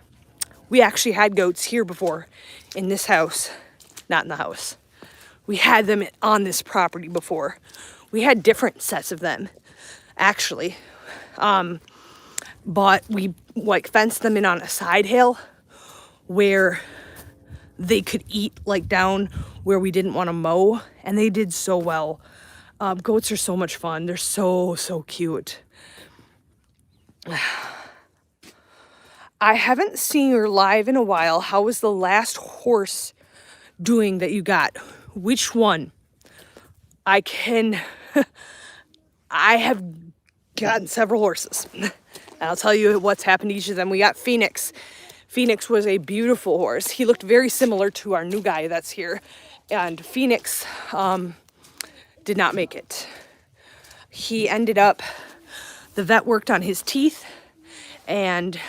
we actually had goats here before in this house. Not in the house. We had them on this property before. We had different sets of them, actually. But we, like, fenced them in on a side hill where they could eat, like, down where we didn't want to mow, and they did so well. Goats are so much fun. They're so, so cute. I haven't seen her live in a while. How was the last horse doing that you got? Which one? I have gotten several horses. And I'll tell you what's happened to each of them. We got Phoenix. Phoenix was a beautiful horse. He looked very similar to our new guy that's here. And Phoenix, did not make it. He ended up, the vet worked on his teeth, and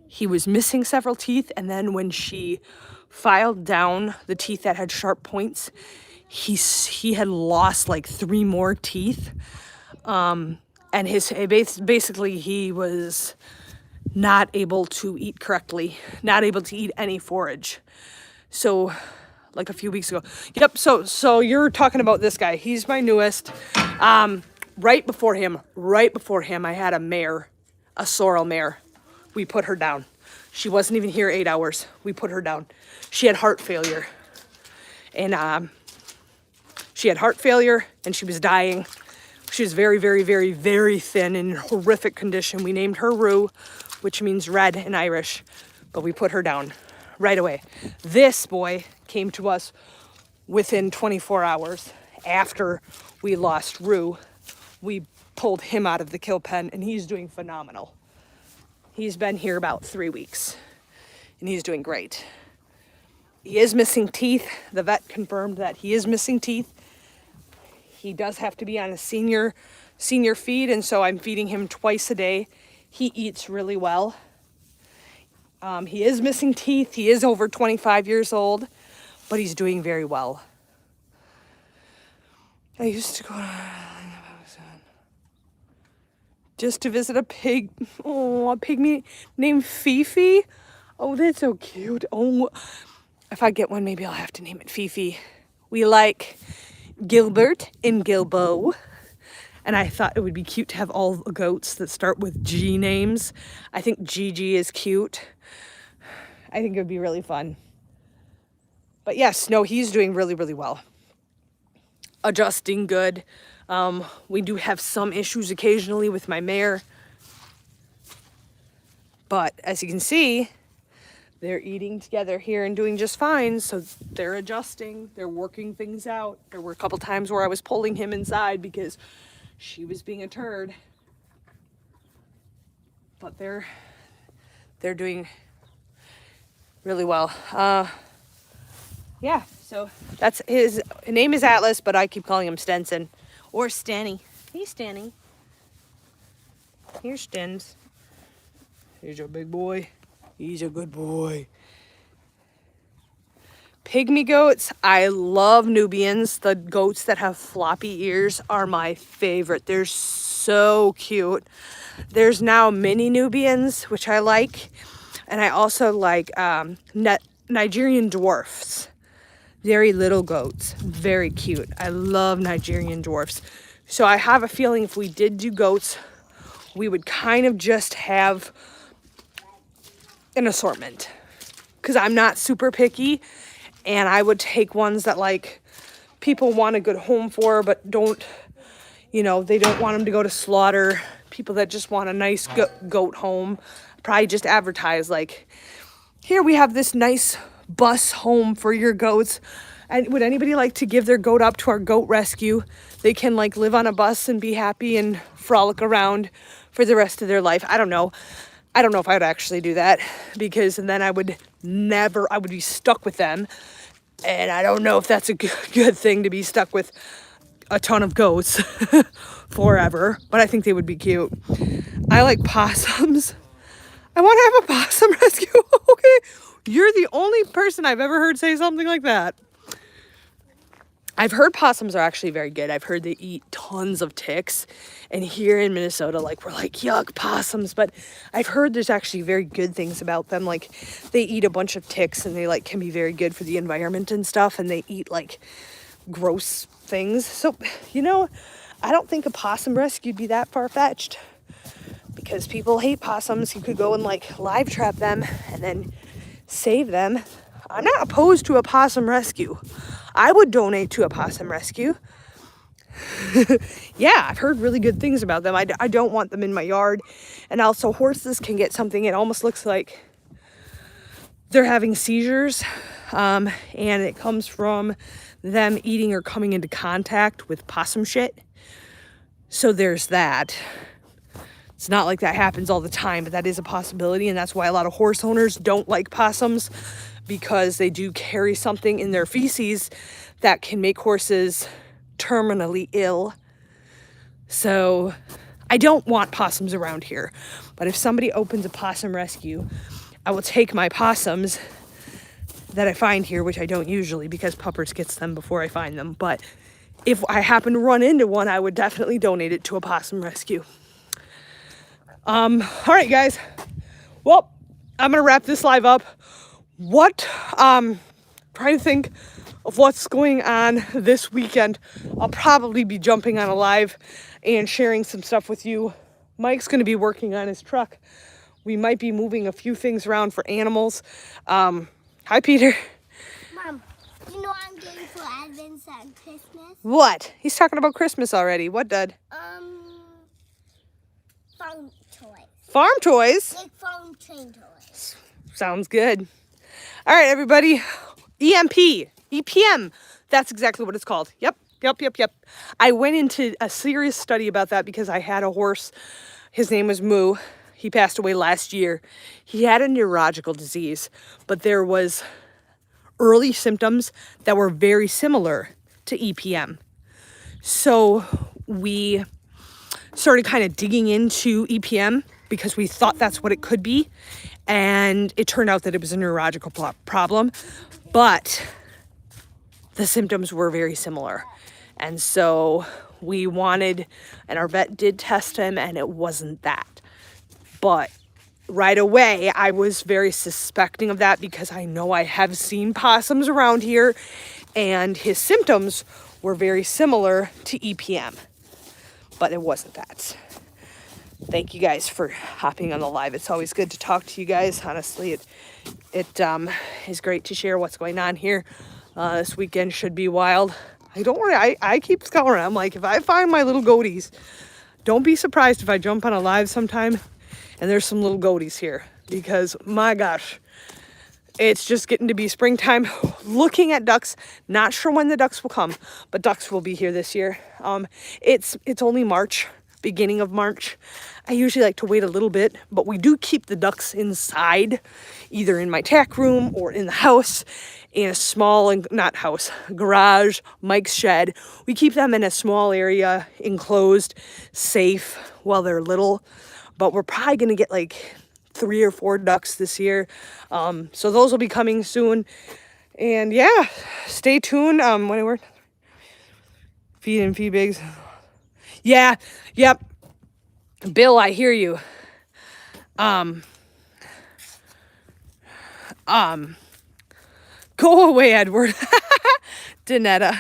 he was missing several teeth, and then when she filed down the teeth that had sharp points, he had lost like 3 more teeth, and basically he was not able to eat correctly, not able to eat any forage. So like a few weeks ago. Yep, so you're talking about this guy. He's my newest. Right before him, I had a mare, a sorrel mare. We put her down. She wasn't even here 8 hours. We put her down. She had heart failure. And she was dying. She was very, very, very, very thin and in horrific condition. We named her Rue, which means red in Irish, but we put her down right away. This boy came to us within 24 hours after we lost Rue. We pulled him out of the kill pen, and he's doing phenomenal. He's been here about 3 weeks, and he's doing great. He is missing teeth. The vet confirmed that he is missing teeth. He does have to be on a senior feed, and so I'm feeding him twice a day. He eats really well. He is missing teeth. He is over 25 years old, but he's doing very well. I used to go just to visit a pig. Oh, a pygmy named Fifi. Oh, that's so cute. Oh, if I get one, maybe I'll have to name it Fifi. We like Gilbert and Gilbo. And I thought it would be cute to have all the goats that start with G names. I think Gigi is cute. I think it would be really fun. But yes, no, he's doing really, really well. Adjusting good. We do have some issues occasionally with my mare. But as you can see, they're eating together here and doing just fine. So they're adjusting. They're working things out. There were a couple times where I was pulling him inside because she was being a turd. But they're doing really well. Yeah, so that's his name is Atlas, but I keep calling him Stenson or Stanny. Hey, Stanny. Here's Stens. Here's your big boy. He's a good boy. Pygmy goats, I love Nubians. The goats that have floppy ears are my favorite. They're so cute. There's now mini Nubians, which I like. And I also like Nigerian dwarfs. Very little goats. Very cute. I love Nigerian dwarfs. So I have a feeling if we did do goats, we would kind of just have an assortment. Because I'm not super picky. And I would take ones that like people want a good home for, but don't, you know, they don't want them to go to slaughter. People that just want a nice goat home. Probably just advertise like, here we have this nice bus home for your goats. And would anybody like to give their goat up to our goat rescue? They can like live on a bus and be happy and frolic around for the rest of their life. I don't know. I don't know if I would actually do that, because then I would be stuck with them. And I don't know if that's a good thing, to be stuck with a ton of goats forever, but I think they would be cute. I like possums. I want to have a possum rescue. Okay, you're the only person I've ever heard say something like that. I've heard possums are actually very good. I've heard they eat tons of ticks. And here in Minnesota, like, we're like, yuck, possums. But I've heard there's actually very good things about them. Like, they eat a bunch of ticks and they like can be very good for the environment and stuff. And they eat like gross things. So, you know, I don't think a possum rescue would be that far-fetched, because people hate possums. You could go and like live trap them and then save them. I'm not opposed to a possum rescue. I would donate to a possum rescue. Yeah, I've heard really good things about them. I don't want them in my yard. And also, horses can get something. It almost looks like they're having seizures. And it comes from them eating or coming into contact with possum shit. So there's that. It's not like that happens all the time, but that is a possibility. And that's why a lot of horse owners don't like possums, because they do carry something in their feces that can make horses terminally ill. So I don't want possums around here. But if somebody opens a possum rescue, I will take my possums that I find here, which I don't usually, because Puppers gets them before I find them. But if I happen to run into one, I would definitely donate it to a possum rescue. All right, guys. Well, I'm going to wrap this live up. Trying to think of what's going on this weekend. I'll probably be jumping on a live and sharing some stuff with you. Mike's going to be working on his truck. We might be moving a few things around for animals. Hi, Peter. Mom, you know I'm getting for Advent and Christmas? What? He's talking about Christmas already. What, Dad? Farm toys. Farm toys? Like farm train toys. Sounds good. All right, everybody. EPM. That's exactly what it's called. Yep. I went into a serious study about that because I had a horse. His name was Moo. He passed away last year. He had a neurological disease, but there was early symptoms that were very similar to EPM. So we started kind of digging into EPM because we thought that's what it could be. And it turned out that it was a neurological problem, but the symptoms were very similar. And so we wanted, and our vet did test him, and it wasn't that. But right away, I was very suspecting of that because I know I have seen possums around here, and his symptoms were very similar to EPM. But it wasn't that. Thank you guys for hopping on the live. It's always good to talk to you guys. Honestly, it is great to share what's going on here. This weekend should be wild. Don't worry, I keep scouring. I'm like, if I find my little goaties, don't be surprised if I jump on a live sometime and there's some little goaties here, because my gosh, it's just getting to be springtime. Looking at ducks, not sure when the ducks will come, but ducks will be here this year. It's only March, beginning of March. I usually like to wait a little bit, but we do keep the ducks inside, either in my tack room or in the house, in a small, not house, garage, Mike's shed. We keep them in a small area, enclosed, safe while they're little. But we're probably going to get like 3 or 4 ducks this year. So those will be coming soon. And yeah, stay tuned. When I work, feed bigs. Yeah, yep. Bill, I hear you. Go away, Edward. Danetta.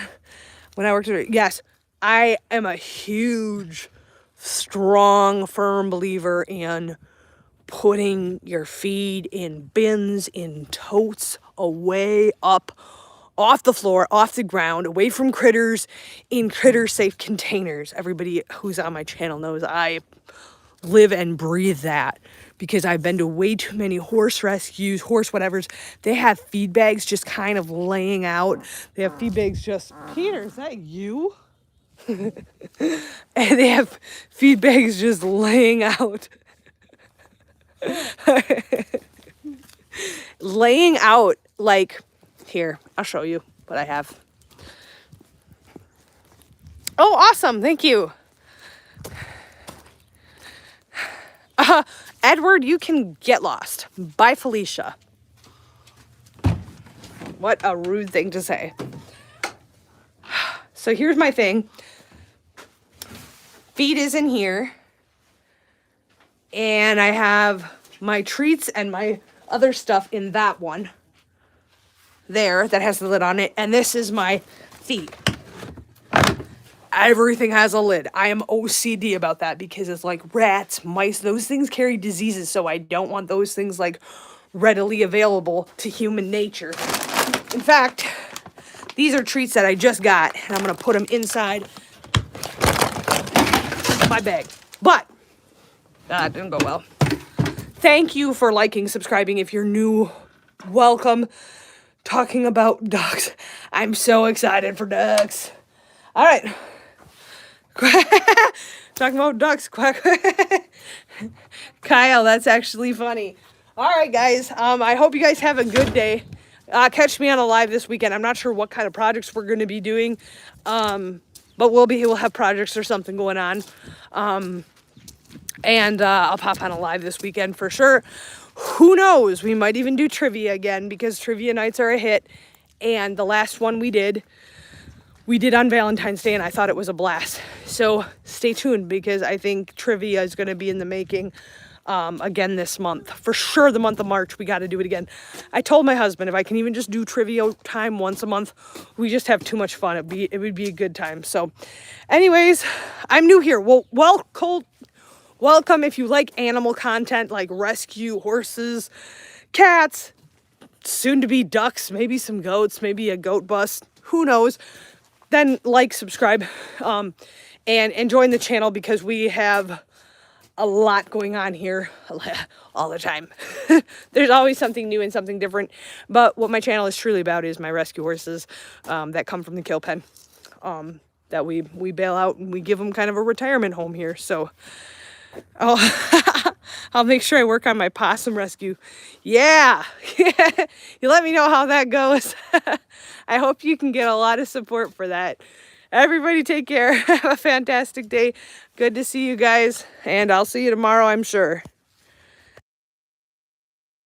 When I worked at, yes, I am a huge, strong, firm believer in putting your feed in bins, in totes, away up, off the floor, off the ground, away from critters, in critter safe containers. Everybody who's on my channel knows I live and breathe that because I've been to way too many horse rescues, horse whatevers. They have feed bags just kind of laying out. They have feed bags just, Peter, is that you? And they have feed bags just laying out. Laying out like, here, I'll show you what I have. Oh, awesome. Thank you. Edward, you can get lost. Bye, Felicia. What a rude thing to say. So here's my thing. Feed is in here. And I have my treats and my other stuff in that one. There, that has the lid on it. And this is my feed. Everything has a lid. I am OCD about that because it's like rats, mice, those things carry diseases, so I don't want those things like readily available to human nature. In fact, these are treats that I just got, and I'm gonna put them inside my bag. But that didn't go well. Thank you for liking, subscribing. If you're new, welcome. Talking about ducks. I'm so excited for ducks. All right. Talking about ducks. Kyle, that's actually funny. All right, guys. I hope you guys have a good day. Catch me on a live this weekend. I'm not sure what kind of projects we're going to be doing, but we'll have projects or something going on. And I'll pop on a live this weekend for sure. Who knows? We might even do trivia again because trivia nights are a hit. And the last one we did on Valentine's Day, and I thought it was a blast. So stay tuned because I think trivia is going to be in the making again this month. For sure, the month of March, we got to do it again. I told my husband if I can even just do trivia time once a month, we just have too much fun. It would be a good time. So anyways, I'm new here. Well, welcome if you like animal content like rescue, horses, cats, soon to be ducks, maybe some goats, maybe a goat bus, who knows. Then like, subscribe, and join the channel because we have a lot going on here all the time. There's always something new and something different. But what my channel is truly about is my rescue horses that come from the kill pen that we bail out and we give them kind of a retirement home here. So I'll make sure I work on my possum rescue. Yeah. You let me know how that goes. I hope you can get a lot of support for that. Everybody take care. Have a fantastic day. Good to see you guys. And I'll see you tomorrow, I'm sure.